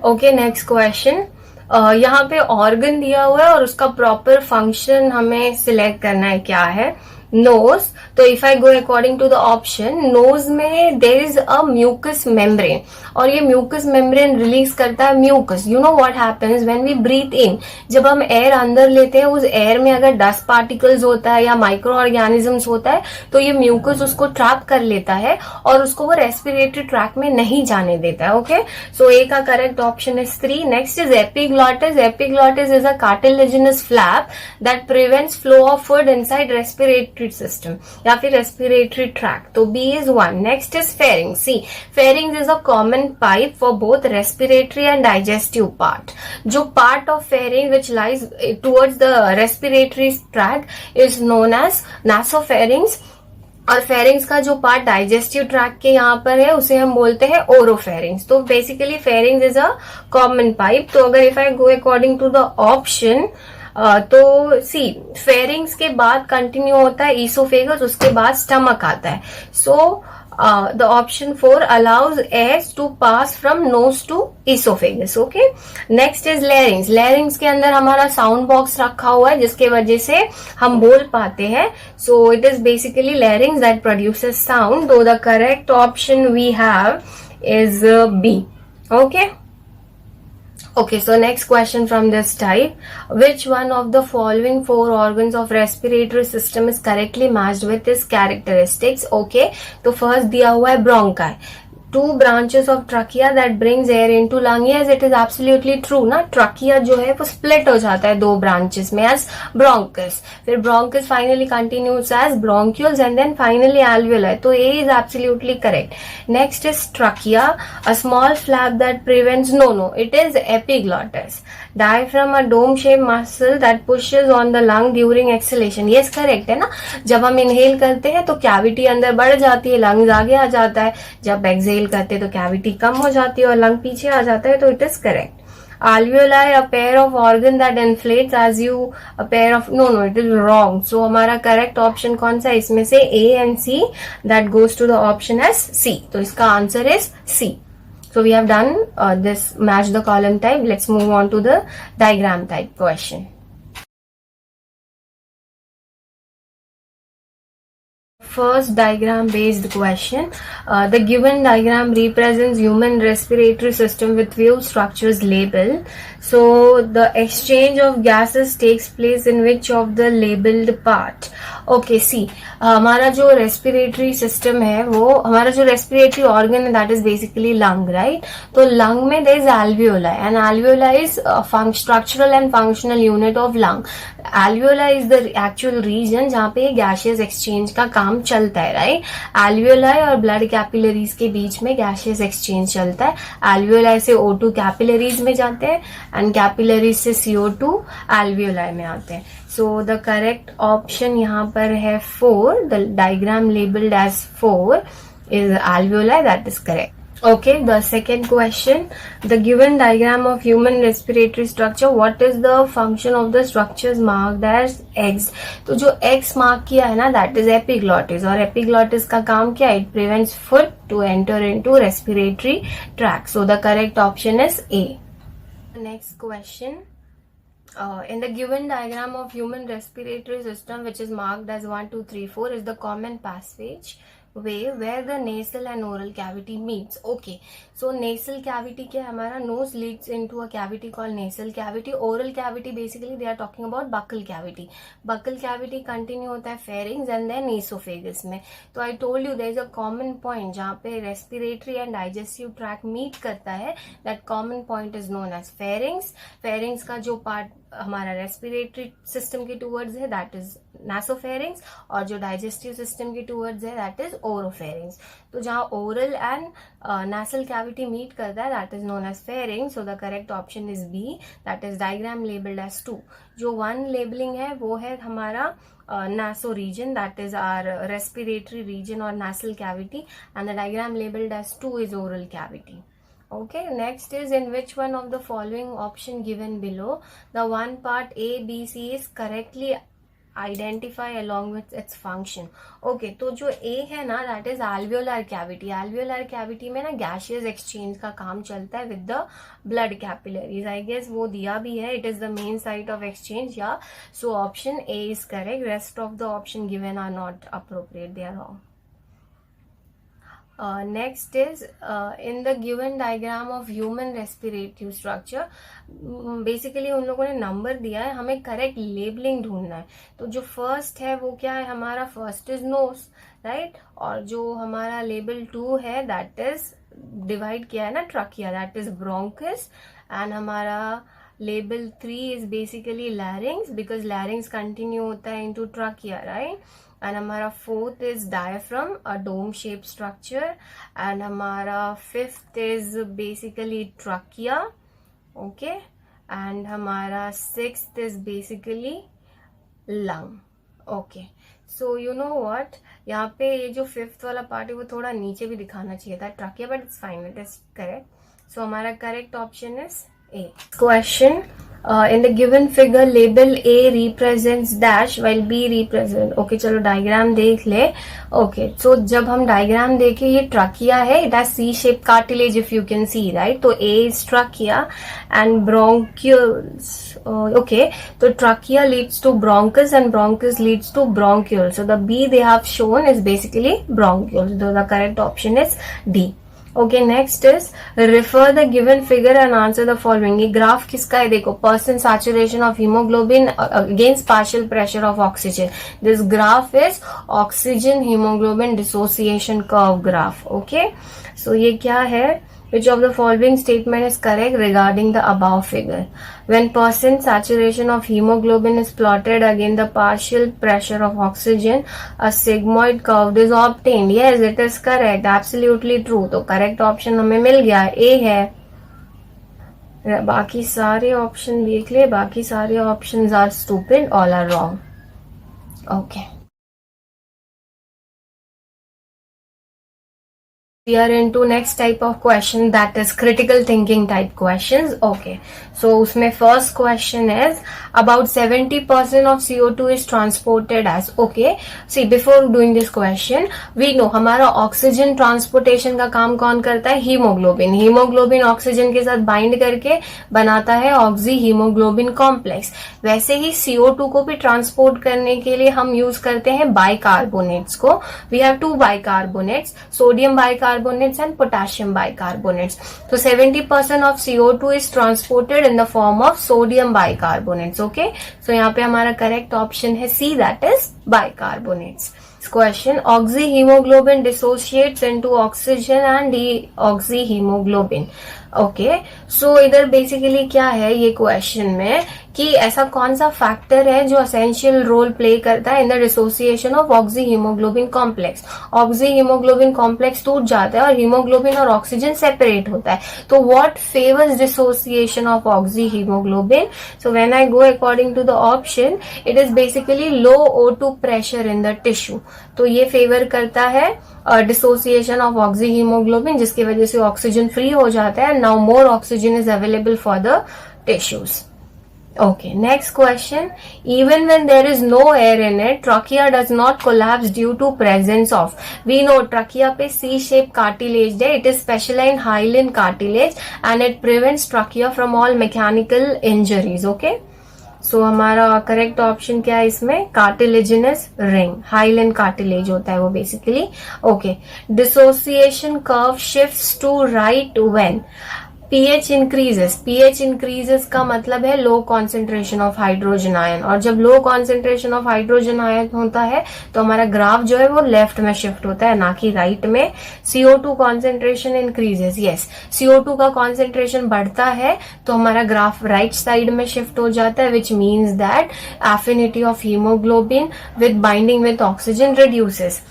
Okay, next question. यहाँ पे ऑर्गन दिया हुआ है और उसका प्रॉपर फंक्शन हमें सिलेक्ट करना है क्या है. नोज. तो if I go according to the option, nose में there is a mucus membrane और ये म्यूकस मेम्ब्रेन रिलीज करता है mucus. You know what happens when we breathe in, जब हम एयर अंदर लेते हैं उस एयर में अगर डस्ट पार्टिकल्स होता है या माइक्रो ऑर्गेनिजम्स होता है तो ये म्यूकस उसको ट्रैप कर लेता है और उसको वो रेस्पिरेटरी ट्रैक में नहीं जाने देता है. ओके, सो ए का correct option is 3. Next is epiglottis. Epiglottis is a cartilaginous flap that prevents flow of food inside respiratory system या फिर रेस्पिरेटरी ट्रैक. तो B is 1. Next is pharynx. C pharynx is a common pipe for both respiratory and digestive part. जो part of pharynx which lies towards the respiratory tract is known as nasopharynx और फेरिंग्स का जो पार्ट डाइजेस्टिव ट्रैक के यहाँ पर है उसे हम बोलते हैं ओरोफेरिंग्स. तो basically pharynx is a common pipe. तो अगर if I go according to the option, तो सी फेरिंग्स के बाद कंटिन्यू होता है ईसोफेगस, उसके बाद स्टमक आता है. So the option 4 allows air to pass from nose to oesophagus. Okay, next is larynx. Larynx के अंदर हमारा साउंड बॉक्स रखा हुआ है जिसके वजह से हम बोल पाते हैं. So it is basically larynx that produces sound. तो the correct option we have is B. Okay. Okay, so next question from this type. Which one of the following four organs of respiratory system is correctly matched with its characteristics? Okay, तो first दिया हुआ है bronchi. Two branches of trachea that brings air into lung. Yes, it is absolutely true ना. Trachea जो है वो split हो जाता है दो branches में as bronchus. फिर bronchus finally continues as bronchioles and then finally alveoli. तो A is absolutely correct. Next is trachea, a small flap that prevents. No, it is epiglottis. Diaphragm, a dome-shaped muscle that pushes on the lung during exhalation. Yes, correct है ना. जब हम inhale करते हैं तो cavity अंदर बढ़ जाती है, lungs आगे आ जाता है. जब exhale करते हैं तो cavity कम हो जाती है और lung पीछे आ जाता है. तो it is correct. Alveoli, a pair of organ that inflates as you a pair of. No, it is wrong. So हमारा correct option कौन सा है इसमें से? A and C. That goes to the option as C. तो इसका answer is C. So we have done this match the column type. Let's move on to the diagram type question. First diagram based question. The given diagram represents human respiratory system with few structures labeled. So the exchange of gases takes place in which of the labeled part? Okay, see, हमारा जो रेस्पिरेटरी सिस्टम है वो हमारा जो रेस्पिरेटरी ऑर्गन है that is basically lung, right? तो लंग में there is alveoli and alveoli is structural and functional unit of lung. Alveoli is the actual region जहाँ पे गैशियस एक्सचेंज का काम चलता है, राइट? alveoli और ब्लड कैपिलरीज के बीच में गैशियस एक्सचेंज चलता है. alveoli से O2 कैपिलरीज में जाते हैं एंड कैपिलरीज से CO2 alveoli में आते हैं. So the correct option यहाँ पर है 4. The diagram labeled as 4 is alveoli. That is correct. Okay, the second question. The given diagram of human respiratory structure, what is the function of the structures marked as X? तो जो X mark किया है ना, that is epiglottis. और epiglottis का काम क्या है? It prevents food to enter into respiratory tract. So the correct option is A. Next question. In the given diagram of human respiratory system, which is marked as 1, 2, 3, 4, is the common passage way where the nasal and oral cavity meets. Okay, so nasal cavity क्या है हमारा? Nose leads into a cavity called nasal cavity. Oral cavity basically they are talking about buccal cavity. Buccal cavity continue होता है pharynx and then esophagus में. तो I told you there is a common point जहाँ पे respiratory and digestive tract meet करता है. That common point is known as pharynx. Pharynx का जो part हमारा रेस्पिरेटरी सिस्टम के टूवर्ड्स है दैट इज नासोफेरिंग्स और जो डाइजेस्टिव सिस्टम के टूवर्ड्स है दैट इज ओरोफेरिंग्स. तो जहाँ oral and nasal cavity meet करता है that is known as pharynx. So the correct option is B, that is diagram labelled as 2. जो 1 लेबलिंग है वो है हमारा naso region, that is our respiratory region or nasal cavity, and the diagram labeled as 2 is oral cavity. Okay, next is in which one of the following option given below the one part A, B, C is correctly identify along with its function. Okay, तो जो A है ना that is alveolar cavity. Alveolar cavity में ना gaseous exchange का काम चलता है with the blood capillaries. I guess वो दिया भी है. It is the main site of exchange. Yeah, so option A is correct. Rest of the option given are not appropriate. They are wrong. Next is in the given diagram of human respiratory structure, basically उन लोगों ने नंबर दिया है, हमें करेक्ट लेबलिंग ढूंढना है. तो जो फर्स्ट है वो क्या है हमारा? First is nose, right? और जो हमारा लेबल 2 है दैट इज डिवाइड किया है ना trachea, that is bronchus. And हमारा label 3 is basically larynx because larynx continue होता है इनटू ट्रकिया, राइट? And हमारा 4th is diaphragm, a dome shaped structure, and हमारा 5th is basically trachea, okay, and हमारा 6th is basically lung. Okay, so you know what, यहाँ पे ये जो 5th वाला पार्ट है वो थोड़ा नीचे भी दिखाना चाहिए था trachea, but it's fine, it is correct. So हमारा correct option is A. Question. In the given figure label A represents dash while B represent. Okay, चलो डायग्राम देख ले. Okay, so जब हम डायग्राम देखें ये ट्रकिया है, it has C-shaped cartilage if you can see, right? तो A is trachea and bronchioles. Okay, तो trachea leads to bronchus and bronchus leads to bronchiole. So the B they have shown is basically bronchioles. So the correct option is D. Okay, next is refer the given figure and answer the following. ये ग्राफ किसका है देखो, percent saturation of hemoglobin against partial pressure of oxygen. This graph is oxygen hemoglobin dissociation curve graph. Okay, so ये क्या है? Which of the following statement is correct regarding the above figure? When percent saturation of hemoglobin is plotted against the partial pressure of oxygen, a sigmoid curve is obtained. Yes, it is correct. Absolutely true. तो correct option हमें मिल गया, A है. बाकी सारे ऑप्शन देख ले, बाकी सारे options are stupid, all are wrong. Okay. We are into next type of question, that is critical thinking type questions. Okay, so उसमें first question is about 70% of CO2 is transported as. Okay, see before doing this question we know हमारा ऑक्सीजन ट्रांसपोर्टेशन का काम कौन करता है? हीमोग्लोबिन. हीमोग्लोबिन ऑक्सीजन के साथ बाइंड करके बनाता है ऑक्सी हीमोग्लोबिन कॉम्प्लेक्स. वैसे ही CO2 को भी ट्रांसपोर्ट करने के लिए हम यूज करते हैं बाइकार्बोनेट्स को. We have two bicarbonates, sodium bicarbonates and potassium bicarbonates. So 70% of CO2 is transported in the form of sodium bicarbonates. Okay, so यहाँ पे हमारा correct option है C, that is bicarbonates. Question, oxyhemoglobin dissociates into oxygen and deoxyhemoglobin. Okay, so इधर बेसिकली क्या है ये क्वेश्चन में कि ऐसा कौन सा फैक्टर है जो असेंशियल रोल प्ले करता है in the dissociation of oxy haemoglobin complex. Oxy haemoglobin complex टूट जाता है और हीमोग्लोबिन और ऑक्सीजन सेपरेट होता है. तो what favours dissociation of oxy haemoglobin? So when I go according to the option, it is basically low O2 pressure in the tissue. तो ये फेवर करता है डिसोसिएशन ऑफ ऑक्सी हीमोग्लोबिन, जिसकी वजह से ऑक्सीजन फ्री हो जाता है. Now more oxygen is available for the tissues. Okay, next question. Even when there is no air in it, trachea does not collapse due to presence of. We know trachea पे C-shaped cartilage है. It is specialized hyaline cartilage and it prevents trachea from all mechanical injuries. Okay. So हमारा करेक्ट ऑप्शन क्या है इसमें? कार्टिलेजिनस रिंग, हाइलिन कार्टिलेज होता है वो basically. Okay, dissociation curve shifts to right when pH increases. pH increases का मतलब है low concentration of hydrogen ion, और जब low concentration of hydrogen ion होता है तो हमारा ग्राफ जो है वो लेफ्ट में शिफ्ट होता है, ना कि राइट में. CO2 concentration increases. Yes, CO2 का कॉन्सेंट्रेशन बढ़ता है तो हमारा ग्राफ राइट साइड में शिफ्ट हो जाता है, which means that affinity of haemoglobin with binding with oxygen reduces,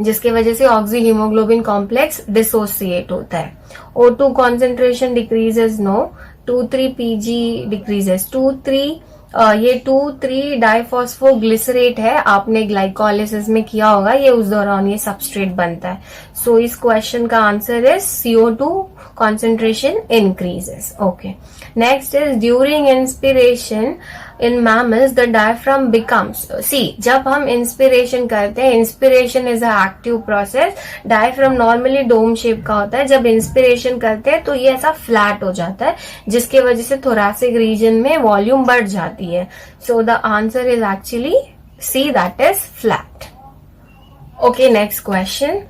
जिसके वजह से ऑक्सी हीमोग्लोबिन कॉम्प्लेक्स डिसोसिएट होता है. O2 concentration decreases. No, 2,3 Pg decreases. 2,3 ये 2,3 डाइफॉस्फोग्लिसरेट है, आपने ग्लाइकोलिसिस में किया होगा, ये उस दौरान ये सबस्ट्रेट बनता है. सो इस क्वेश्चन का answer is CO2 concentration increases. Okay, next is during inspiration in mammals the diaphragm becomes. See, जब हम inspiration करते हैं, inspiration is a active process. diaphragm normally dome shape का होता है. जब inspiration करते हैं तो ये ऐसा flat हो जाता है, जिसके वजह से thoracic region में volume बढ़ जाती है. So the answer is actually C, that is flat. Okay, next question.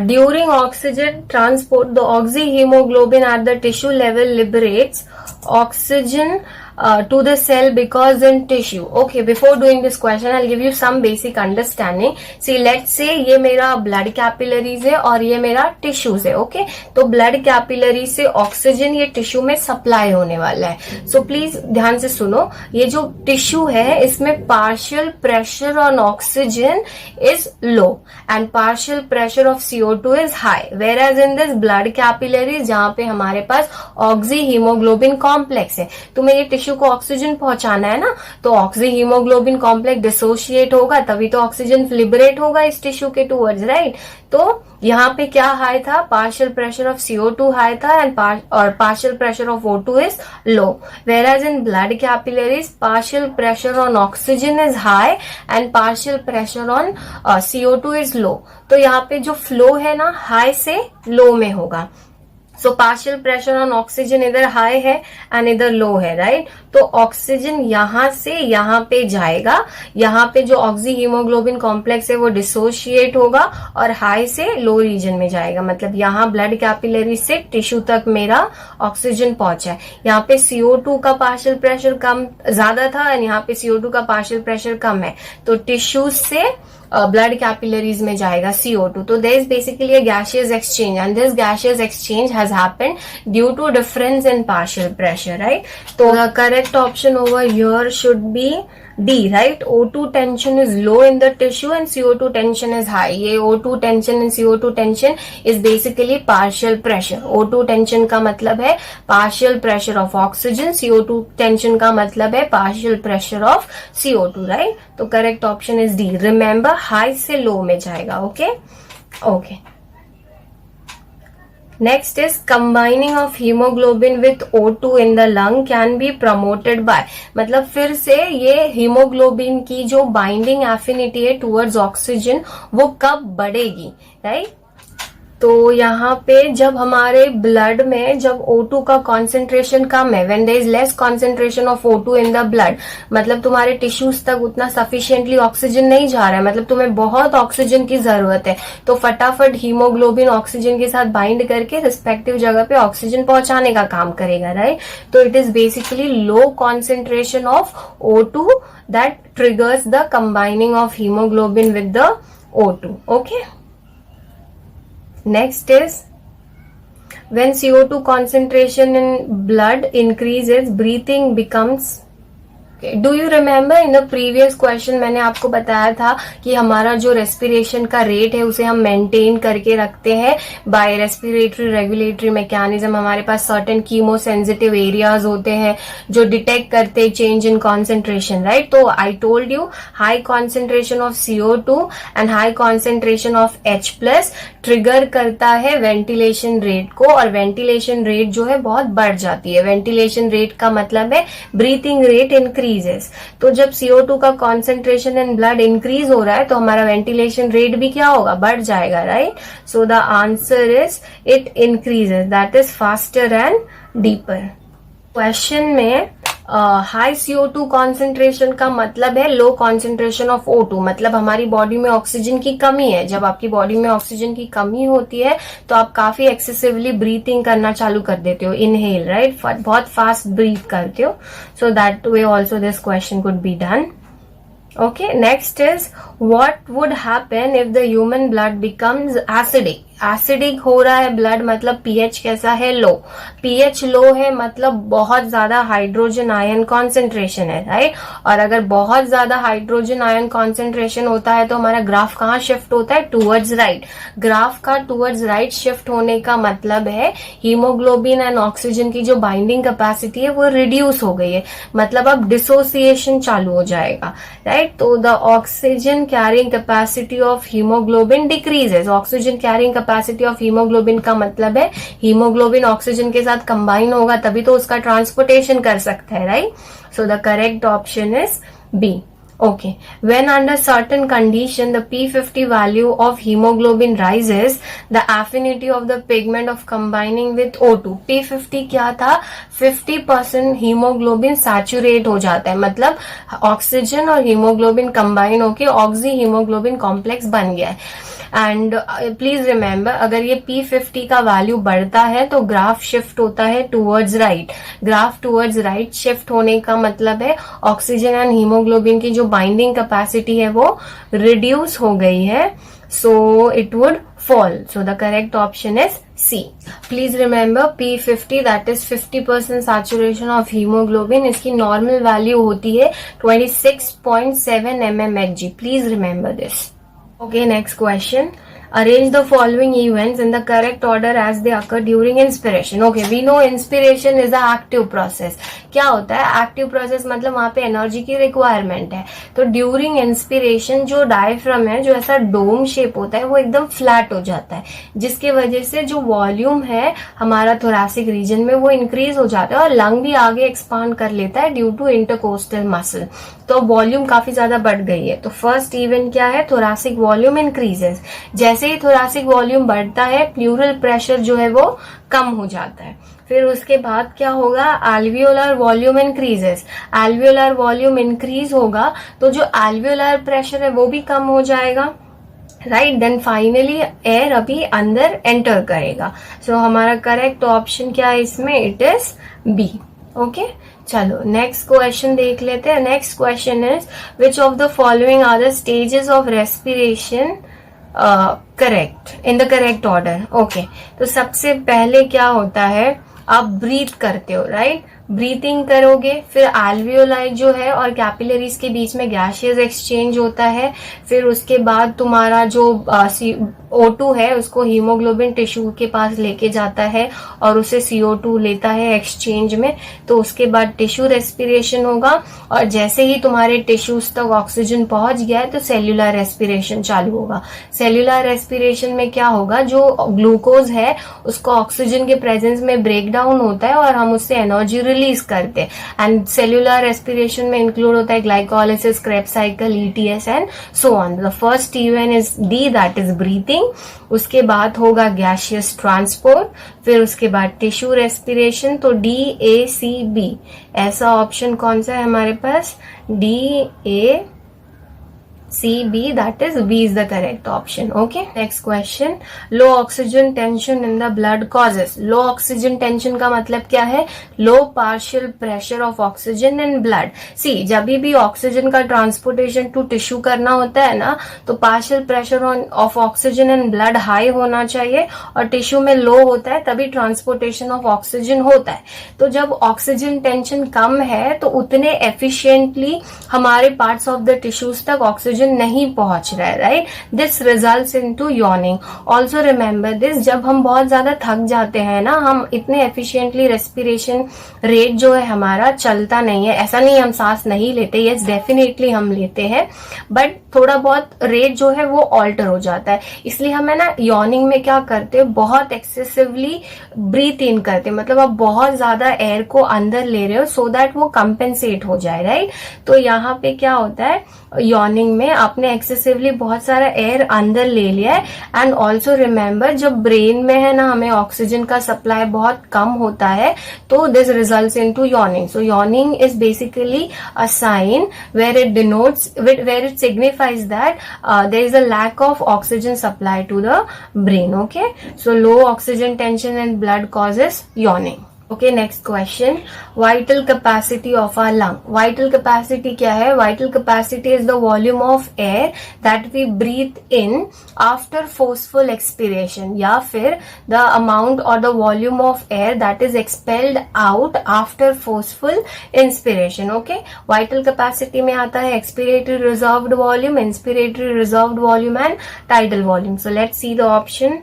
During oxygen transport, the oxyhemoglobin at the tissue level liberates oxygen to the cell because in tissue. Okay, before doing this question, I'll give you some basic understanding. See, let's say ये मेरा blood capillaries है और ये मेरा tissues है. Okay, तो blood capillaries से ऑक्सीजन ये टिश्यू में सप्लाई होने वाला है. So please ध्यान से सुनो, ये जो टिश्यू है इसमें partial pressure on oxygen is low and partial pressure of CO2 is high, whereas in this blood capillaries जहाँ पे हमारे पास ऑक्सी हीमोग्लोबिन कॉम्प्लेक्स है, तुम्हें ये टिश्यू को ऑक्सीजन पहुंचाना है ना, तो ऑक्सी हीमोग्लोबिन कॉम्प्लेक्स डिसोशिएट होगा, तभी तो ऑक्सीजन लिबरेट होगा इस टिश्यू के टूवर्ड्स, राइट. तो यहाँ पे क्या हाई था? Partial pressure of CO2 high था और partial pressure of O2 is low. वेराज in blood capillaries partial pressure on oxygen is high and partial pressure on CO2 is low. तो यहाँ पे जो फ्लो है ना, हाई से लो में होगा. So partial pressure on oxygen इधर हाई है एंड इधर लो है, राइट. तो ऑक्सीजन यहां से यहां पे जाएगा, यहाँ पे जो ऑक्सी हीमोग्लोबिन कॉम्प्लेक्स है वो डिसोशिएट होगा और हाई से लो रीजन में जाएगा. मतलब यहाँ ब्लड कैपिलरी से टिश्यू तक मेरा ऑक्सीजन पहुंचा है. यहाँ पे CO2 का पार्शियल प्रेशर कम ज्यादा था एंड यहाँ पे CO2 का पार्शियल प्रेशर कम है, तो टिश्यूज से ब्लड कैपिलरीज में जाएगा CO2. तो there is basically a gaseous exchange and this gaseous exchange has happened due to difference in partial pressure, right. तो the correct option over here should be D, right. O2 tension is low in the tissue and CO2 tension is high. ये O2 tension and CO2 tension is basically partial pressure. O2 tension का मतलब है partial pressure of oxygen, CO2 tension का मतलब है partial pressure of CO2, right. तो correct option is D. Remember, high से low में जाएगा. Okay. Okay. Next is combining of haemoglobin with O2 in the lung can be promoted by, मतलब फिर से ये हीमोग्लोबिन की जो बाइंडिंग एफिनिटी है टूवर्ड्स ऑक्सीजन वो कब बढ़ेगी, राइट। तो यहाँ पे जब हमारे ब्लड में जब O2 का कॉन्सेंट्रेशन कम है, when there is less concentration of O2 in the blood, मतलब तुम्हारे टिश्यूज तक उतना सफिशिएंटली ऑक्सीजन नहीं जा रहा है, मतलब तुम्हें बहुत ऑक्सीजन की जरूरत है, तो फटाफट हीमोग्लोबिन ऑक्सीजन के साथ बाइंड करके रिस्पेक्टिव जगह पे ऑक्सीजन पहुंचाने का काम करेगा, राइट। तो it is basically low concentration of O2 that triggers the combining of haemoglobin with the O2, okay. Next is when CO2 concentration in blood increases, breathing becomes. Do you remember in the previous question मैंने आपको बताया था कि हमारा जो रेस्पिरेशन का रेट है उसे हम मेंटेन करके रखते हैं बाय रेस्पिरेटरी रेगुलेटरी मैकेनिज्म। हमारे पास सर्टेन कीमो सेंसिटिव एरियाज होते हैं जो डिटेक्ट करते हैं चेंज इन कॉन्सेंट्रेशन, राइट। तो I told you high concentration of CO2 and high concentration of H+ trigger करता है वेंटिलेशन रेट को, और वेंटिलेशन रेट जो है बहुत बढ़ जाती है। वेंटिलेशन रेट का मतलब है ब्रीथिंग रेट इंक्रीज। तो जब CO2 का कॉन्सेंट्रेशन इन ब्लड इंक्रीज हो रहा है तो हमारा वेंटिलेशन रेट भी क्या होगा, बढ़ जाएगा, right. So the answer is it increases, that is faster and deeper. Question में हाई CO2 कॉन्सेंट्रेशन का मतलब है लो कॉन्सेंट्रेशन ऑफ O2, मतलब हमारी बॉडी में ऑक्सीजन की कमी है। जब आपकी बॉडी में ऑक्सीजन की कमी होती है तो आप काफी एक्सेसिवली ब्रीथिंग करना चालू कर देते हो, इनहेल, राइट, बहुत फास्ट ब्रीथ करते हो। So that way also this question could be done, okay. Next is what would happen if the human blood becomes acidic. Acidic हो रहा है ब्लड मतलब पीएच कैसा है, लो। पीएच लो है मतलब बहुत ज्यादा हाइड्रोजन आयन कॉन्सेंट्रेशन है, राइट। और अगर बहुत ज्यादा हाइड्रोजन आयन कॉन्सेंट्रेशन होता है तो हमारा ग्राफ कहाँ शिफ्ट होता है, टूवर्ड्स राइट। ग्राफ का टूवर्ड्स राइट शिफ्ट होने का मतलब है हीमोग्लोबिन एंड ऑक्सीजन की जो बाइंडिंग कैपेसिटी है वो रिड्यूस हो गई है, मतलब अब डिसोसिएशन चालू हो जाएगा, राइट। तो the oxygen carrying capacity of haemoglobin decreases. Oxygen carrying capacity of haemoglobin का मतलब है हीमोग्लोबिन ऑक्सीजन के साथ कंबाइन होगा तभी तो उसका ट्रांसपोर्टेशन कर सकता है, right. So the correct option is B, okay. When under certain condition the P50 value of hemoglobin rises, the affinity of the pigment of combining with O2. P50 क्या था, 50% हीमोग्लोबिन सैचुरेट हो जाता है, मतलब ऑक्सीजन और हीमोग्लोबिन कंबाइन होके ऑक्सी हीमोग्लोबिन कॉम्प्लेक्स बन गया है। एंड प्लीज रिमेम्बर अगर ये P50 का वैल्यू बढ़ता है तो ग्राफ शिफ्ट होता है towards right. Graph towards right shift होने का मतलब है ऑक्सीजन एंड हीमोग्लोबिन की जो बाइंडिंग कैपेसिटी है वो रिड्यूस हो गई है, so it would fall. So the correct option is C. Please remember P50 that is 50% saturation of hemoglobin, इसकी normal value होती है 26.7 mmHg. Please remember this. Okay, next question. Arrange the following events in the correct order as they occur during inspiration. Okay, we know inspiration is a active process. क्या होता है एक्टिव प्रोसेस, मतलब वहां पे एनर्जी की रिक्वायरमेंट है। तो ड्यूरिंग इंस्पिरेशन जो डायफ्राम है जो ऐसा डोम शेप होता है वो एकदम फ्लैट हो जाता है, जिसकी वजह से जो वॉल्यूम है हमारा थोरैसिक रीजन में वो इंक्रीज हो जाता है और लंग भी आगे एक्सपांड कर लेता है ड्यू टू इंटरकोस्टल मसल। तो वॉल्यूम काफी ज्यादा बढ़ गई है। तो फर्स्ट इवेंट क्या है, थोरैसिक वॉल्यूम इंक्रीजेस। जैसे ही थोरैसिक वॉल्यूम बढ़ता है प्लूरल प्रेशर जो है वो कम हो जाता है। फिर उसके बाद क्या होगा, alveolar volume increases. Alveolar volume increase होगा तो जो एल्वियोलर प्रेशर है वो भी कम हो जाएगा, राइट। देन फाइनली एयर अभी अंदर एंटर करेगा। सो हमारा करेक्ट ऑप्शन क्या है इसमें, इट इज बी, ओके। चलो नेक्स्ट क्वेश्चन देख लेते हैं। Next question is which of the following are the stages of respiration correct in the correct order. Okay, तो सबसे पहले क्या होता है, आप ब्रीथ करते हो, राइट। ब्रीथिंग करोगे, फिर एल्वियोलाई जो है और कैपिलरीज के बीच में गैसियस एक्सचेंज होता है, फिर उसके बाद तुम्हारा जो O2 है उसको हीमोग्लोबिन टिश्यू के पास लेके जाता है और उसे CO2 लेता है एक्सचेंज में, तो उसके बाद टिश्यू रेस्पिरेशन होगा, और जैसे ही तुम्हारे टिश्यूज तक ऑक्सीजन पहुंच गया है तो सेल्यूलर रेस्पिरेशन चालू होगा। सेल्यूलर रेस्पिरेशन में क्या होगा, जो ग्लूकोज है उसको ऑक्सीजन के प्रेजेंस में ब्रेक डाउन होता है और हम उससे एनर्जी रिलीज करते हैं। एंड सेल्यूलर रेस्पिरेशन में इंक्लूड होता है glycolysis, Krebs cycle, ETS and so on. The first T1 is D, that is breathing. उसके बाद होगा गैसियस ट्रांसपोर्ट, फिर उसके बाद टिश्यू रेस्पिरेशन, तो DACB। ऐसा ऑप्शन कौन सा है हमारे पास, DACB, that is B is the correct option. Okay, next question. Low oxygen tension in the blood causes. Low oxygen tension का मतलब क्या है, low partial pressure of oxygen in blood. See, जब भी ऑक्सीजन का ट्रांसपोर्टेशन टू टिश्यू करना होता है ना, तो partial pressure of oxygen in blood high होना चाहिए और टिश्यू में लो होता है, तभी ट्रांसपोर्टेशन ऑफ ऑक्सीजन होता है। तो जब ऑक्सीजन टेंशन कम है तो उतने एफिशिएंटली हमारे पार्ट्स ऑफ द टिश्यूज तक ऑक्सीजन नहीं पहुंच रहा है, right. This results into yawning. Also remember this, जब हम बहुत ज्यादा थक जाते हैं ना, हम इतने एफिशिएंटली रेस्पिरेशन रेट जो है हमारा चलता नहीं है। ऐसा नहीं हम सांस नहीं लेते, यस डेफिनेटली हम लेते हैं, बट थोड़ा बहुत रेट जो है वो ऑल्टर हो जाता है। इसलिए हमें ना यॉर्निंग में क्या करते हैं, बहुत एक्सेसिवली ब्रीथ इन करते हैं, मतलब आप बहुत ज्यादा एयर को अंदर ले रहे हो सो दैट वो कंपेंसेट हो जाए, राइट। तो यहाँ पे क्या होता है, यॉर्निंग में आपने एक्सेसिवली बहुत सारा एयर अंदर ले लिया है। एंड ऑल्सो रिमेंबर, जब ब्रेन में है ना हमें ऑक्सीजन का सप्लाई बहुत कम होता है, तो this results into yawning. So yawning is basically a sign where it denotes, where it signifies that there is a lack of oxygen supply to the brain. Okay, so low oxygen tension and blood causes yawning. Okay, next question. Vital capacity of our lung. Vital capacity क्या है? Vital capacity is the volume of air that we breathe in after forceful expiration, या फिर the amount or the volume of air that is expelled out after forceful inspiration. Okay, vital capacity में आता है expiratory reserved volume, inspiratory reserved volume and tidal volume. So let's see the option.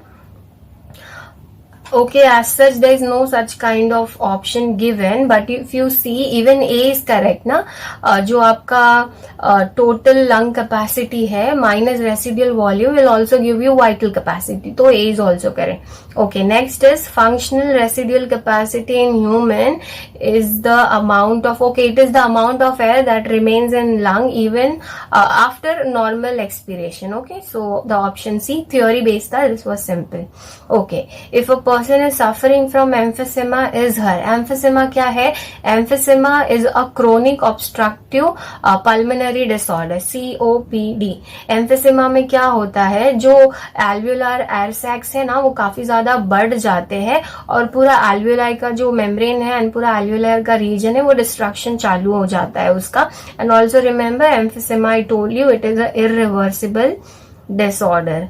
Okay, as such there is no such kind of option given, but if you see even A is correct ना, जो आपका total lung capacity है minus residual volume will also give you vital capacity, तो A is also correct. Okay, next is functional residual capacity in human is the amount of, okay, it is the amount of air that remains in lung even after normal expiration. Okay, so the option C, theory based था, this was simple. Okay, if a person is suffering from emphysema is her. Emphysema क्या है? Emphysema is a chronic obstructive pulmonary disorder, COPD. Emphysema में क्या होता है, जो alveolar air sacs है ना वो काफी ज्यादा बढ़ जाते हैं और पूरा alveoli का जो membrane है and पूरा alveolar का region है वो डिस्ट्रक्शन चालू हो जाता है उसका। And also remember emphysema, I told you it is a irreversible disorder.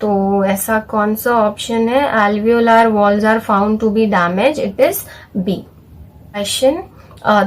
तो ऐसा कौन सा ऑप्शन है, alveolar walls are found to be damaged, it is B. Question.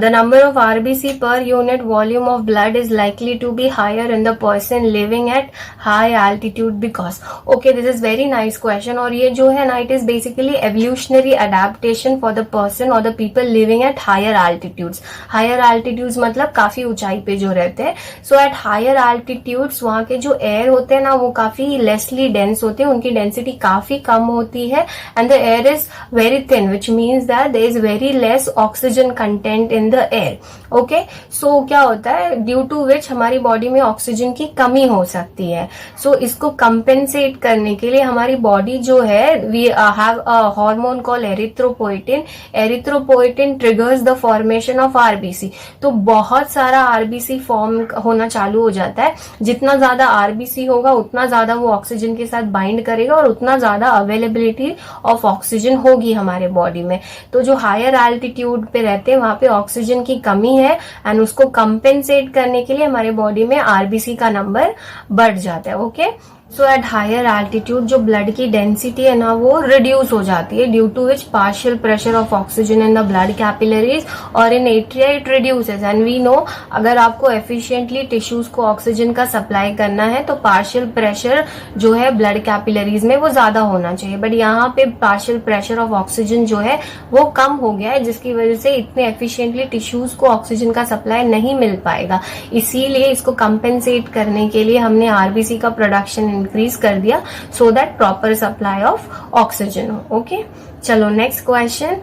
The number of RBC per unit volume of blood is likely to be higher in the person living at high altitude because. Okay, this is very nice question और ये जो है ना it is basically evolutionary adaptation for the person or the people living at higher altitudes. Higher altitudes मतलब काफी ऊंचाई पे जो रहते हैं. So at higher altitudes वहाँ के जो air होते हैं ना वो काफी lessly dense होते हैं, उनकी density काफी कम होती है and the air is very thin which means that there is very less oxygen content in the air. Okay, so क्या होता है, due to which हमारी बॉडी में ऑक्सीजन की कमी हो सकती है. So इसको कंपेंसेट करने के लिए हमारी बॉडी जो है we have a hormone called erythropoietin. Erythropoietin triggers the formation of RBC. तो बहुत सारा RBC फॉर्म होना चालू हो जाता है. जितना ज्यादा RBC होगा उतना ज्यादा वो ऑक्सीजन के साथ बाइंड करेगा और उतना ज्यादा अवेलेबिलिटी ऑफ ऑक्सीजन होगी हमारे बॉडी में. तो जो हायर एल्टीट्यूड पे रहते हैं वहां पे ऑक्सीजन की कमी है एंड उसको कंपेंसेट करने के लिए हमारे बॉडी में आरबीसी का नंबर बढ़ जाता है. Okay, so at higher altitude जो ब्लड की डेंसिटी है ना वो रिड्यूस हो जाती है, due to which partial pressure of oxygen in the blood capillaries और in atria it reduces. And we know अगर आपको एफिशिएंटली टिश्यूज को ऑक्सीजन का सप्लाई करना है तो पार्शियल प्रेशर जो है ब्लड कैपिलरीज में वो ज्यादा होना चाहिए, बट यहाँ पे पार्शियल प्रेशर ऑफ ऑक्सीजन जो है वो कम हो गया है, जिसकी वजह से इतने एफिशिएंटली टिश्यूज को ऑक्सीजन का सप्लाई नहीं मिल पाएगा। इसीलिए इसको कंपेंसेट करने के लिए हमने आरबीसी का प्रोडक्शन इंक्रीज कर दिया, so that proper supply of oxygen हो। ओके, चलो next question.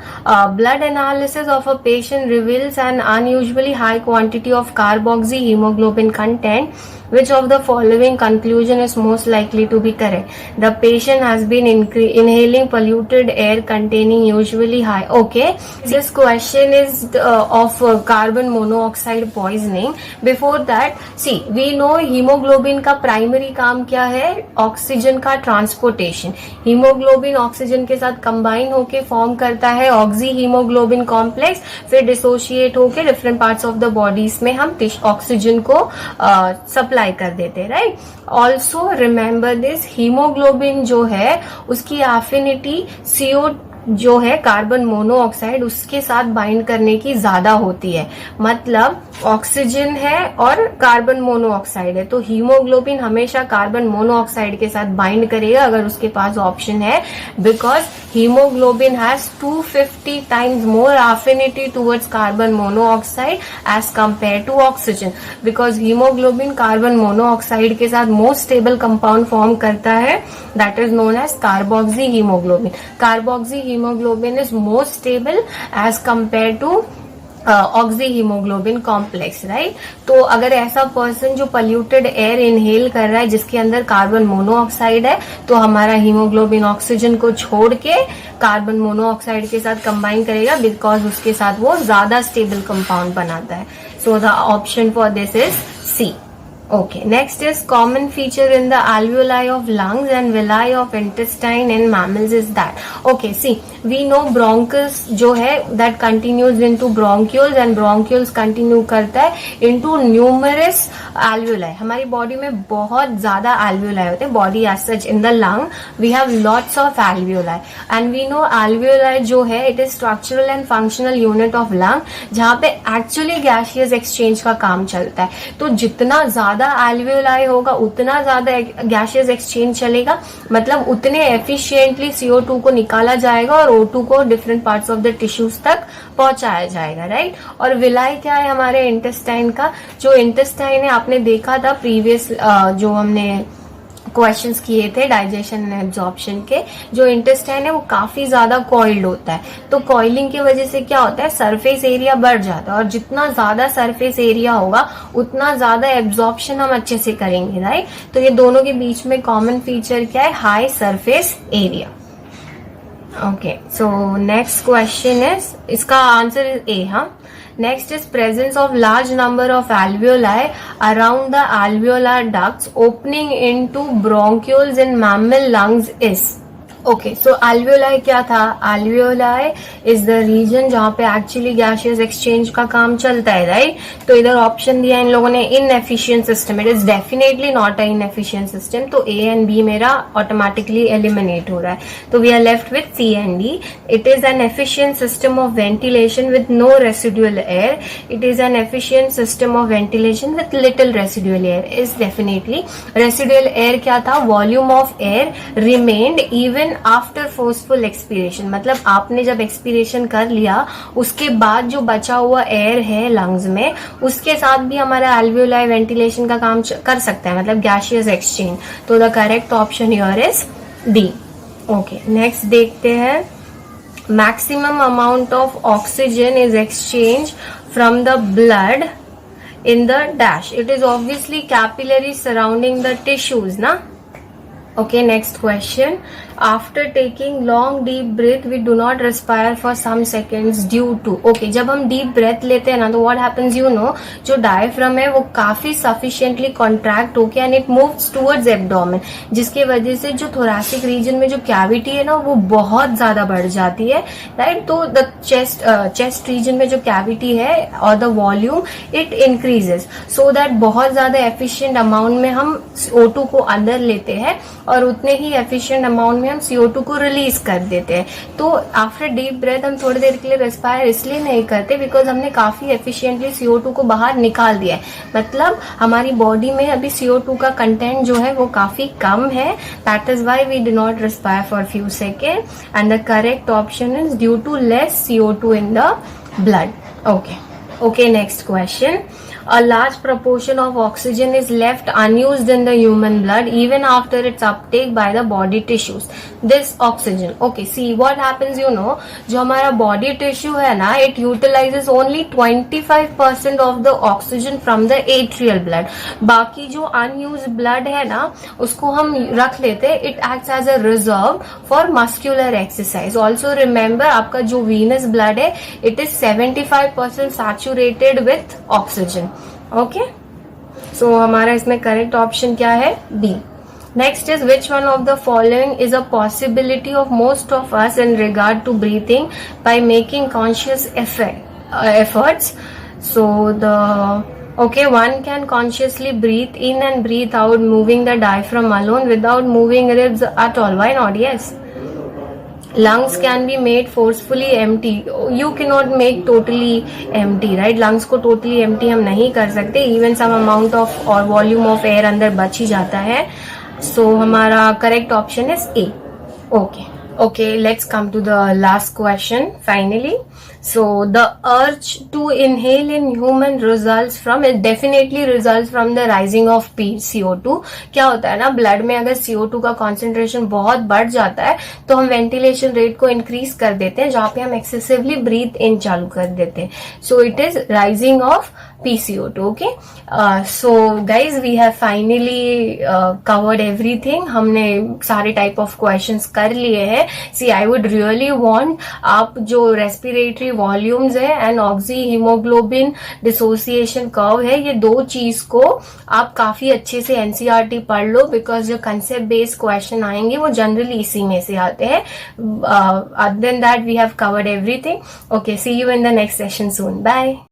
Blood analysis of a patient reveals an unusually high quantity of carboxy haemoglobin content. Which of the following conclusion is most likely to be correct? The patient has been inhaling polluted air containing usually high. Okay, this question is of carbon monoxide poisoning. Before that, see, we know hemoglobin का primary काम क्या है? ऑक्सीजन का ट्रांसपोर्टेशन। हीमोग्लोबिन ऑक्सीजन के साथ कंबाइन होके फॉर्म करता है ऑक्सी हीमोग्लोबिन कॉम्प्लेक्स, फिर डिसोशिएट होके different parts of the bodies में हम ऑक्सीजन को सप्लाई कर देते हैं, right. Also remember this, haemoglobin जो है उसकी एफिनिटी CO जो है कार्बन मोनोऑक्साइड उसके साथ बाइंड करने की ज्यादा होती है। मतलब ऑक्सीजन है और कार्बन मोनोऑक्साइड है, तो हीमोग्लोबिन हमेशा कार्बन मोनोऑक्साइड के साथ बाइंड करेगा अगर उसके पास ऑप्शन है, because haemoglobin has 250 times more affinity towards carbon monoxide as compare to oxygen, because haemoglobin carbon monoxide के साथ मोस्ट स्टेबल कंपाउंड फॉर्म करता है, that is known as carboxy haemoglobin. Carboxy haemoglobin is more stable as compare to oxy haemoglobin complex, right. तो अगर ऐसा पर्सन जो पोल्यूटेड एयर इनहेल कर रहा है जिसके अंदर कार्बन मोनोऑक्साइड है, तो हमारा हीमोग्लोबिन ऑक्सीजन को छोड़ के कार्बन मोनोऑक्साइड के साथ कंबाइन करेगा, बिकॉज उसके साथ वो ज्यादा स्टेबल कंपाउंड बनाता है। So the option for this is C. Okay, next is common feature in the alveoli of lungs and villi of intestine in mammals is that. Okay, see, we know bronchus जो है that continues into bronchioles and bronchioles continue करता है into numerous alveoli. हमारी बॉडी में बहुत ज्यादा alveoli होते हैं। Body as such in the lung we have lots of alveoli and we know alveoli जो है it is structural and functional unit of lung जहाँ पे actually gaseous exchange का काम चलता है। तो जितना ज्यादा एल्वियोलाई होगा उतना ज्यादा गैसियस एक्सचेंज चलेगा, मतलब उतने एफिशिएंटली CO2 को निकाला जाएगा और O2 को different parts of the tissues तक पहुंचाया जाएगा, राइट। और विलाई क्या है हमारे इंटेस्टाइन का, जो इंटेस्टाइन है आपने देखा था प्रीवियस जो हमने क्वेश्चंस किए थे डाइजेशन एंड एब्जॉर्प्शन के, जो इंटेस्टाइन है वो काफी ज्यादा कॉइल्ड होता है, तो कॉइलिंग की वजह से क्या होता है सरफेस एरिया बढ़ जाता है, और जितना ज्यादा सरफेस एरिया होगा उतना ज्यादा एब्जॉर्प्शन हम अच्छे से करेंगे, राइट। तो ये दोनों के बीच में कॉमन फीचर क्या है, high surface area. Okay, so next question is, इसका आंसर इज ए। हाँ, next is presence of large number of alveoli around the alveolar ducts opening into bronchioles in mammal lungs is. Okay, so alveoli क्या था, alveoli इज द रीजन जहां पे एक्चुअली गैसियस एक्सचेंज का काम चलता है, राइट। तो इधर ऑप्शन दिया इन लोगों ने inefficient system, it is definitely not a inefficient system, तो ए एंड बी मेरा ऑटोमेटिकली एलिमिनेट हो रहा है, तो we are left with C and D. It is an efficient system of ventilation with no residual air, it is an efficient system of ventilation with little residual air, is definitely. Residual air क्या था, volume of air remained even after forceful expiration, मतलब आपने जब एक्सपीरेशन कर लिया उसके बाद जो बचा हुआ एयर है लंग्स में उसके साथ भी हमारा एल्वियोलाई वेंटिलेशन का काम कर सकता है, मतलब गैसियस एक्सचेंज। तो the correct option here is D. Okay, next देखते हैं, maximum amount of oxygen is exchange from the blood in the dash, it is obviously capillaries surrounding the tissues, na. Okay, next question, after taking long deep breath we do not respire for some seconds due to, okay, जब हम डीप ब्रेथ लेते हैं ना तो व्हाट हैपेंस, यू नो, जो डायफ्राम है वो काफी सफिशिएंटली कॉन्ट्रैक्ट होके and it moves towards abdomen, जिसकी वजह से जो थोरैसिक रीजन में जो कैविटी है ना वो बहुत ज्यादा बढ़ जाती है, राइट। तो द चेस्ट रीजन में जो कैविटी है और the volume it increases, so that बहुत ज्यादा एफिशिएंट अमाउंट में हम CO2 को अंदर लेते हैं और उतने ही एफिशिएंट अमाउंट में हम CO2 को रिलीज कर देते हैं। तो आफ्टर डीप ब्रेथ हम थोड़ी देर के लिए रेस्पायर इसलिए नहीं करते बिकॉज हमने काफी एफिशिएंटली CO2 को बाहर निकाल दिया है, मतलब हमारी बॉडी में अभी CO2 का कंटेंट जो है वो काफी कम है, that is why we do not respire for few second and the correct option is due to less CO2 in the blood. Okay, next question. A large proportion of oxygen is left unused in the human blood even after its uptake by the body tissues. This oxygen, okay, see what happens, you know, जो हमारा body tissue है ना, it utilizes only 25% of the oxygen from the atrial blood. बाकी जो unused blood है ना उसको हम रख लेते हैं, it acts as a reserve for muscular exercise. Also remember आपका जो venous blood है it is 75% saturated with oxygen. Okay, so हमारा इसमें करेक्ट ऑप्शन क्या है, B. Next is which one of the following is a possibility of most of us in regard to breathing by making conscious efforts. So the one can consciously breathe in and breathe out moving the diaphragm alone without moving ribs at all. Why not? Yes. Lungs can be made forcefully empty. You cannot make totally empty, right? Lungs को totally empty हम नहीं कर सकते. Even some amount of और volume of air अंदर बच ही जाता है. So हमारा correct option is A. Okay, let's come to the last question finally. So the urge to inhale in human definitely results from the rising of CO2. क्या होता है ना, ब्लड में अगर CO2 का कॉन्सेंट्रेशन बहुत बढ़ जाता है तो हम वेंटिलेशन रेट को इंक्रीज कर देते हैं, जहां पे हम एक्सेसिवली ब्रीथ इन चालू कर देते हैं. So it is rising of PCO2. Okay, so guys we have finally covered everything. हमने सारे टाइप ऑफ क्वेश्चंस कर लिए हैं. सी आई वुड रियली वांट आप जो रेस्पिरेटरी वॉल्यूम्स है and oxy haemoglobin dissociation curve है, ये दो चीज को आप काफी अच्छे से NCERT पढ़ लो, बिकॉज जो कंसेप्ट बेस्ड क्वेश्चन आएंगे वो जनरली इसी में से आते हैं. Other than that we have covered everything. Okay, see you in the next session soon. Bye.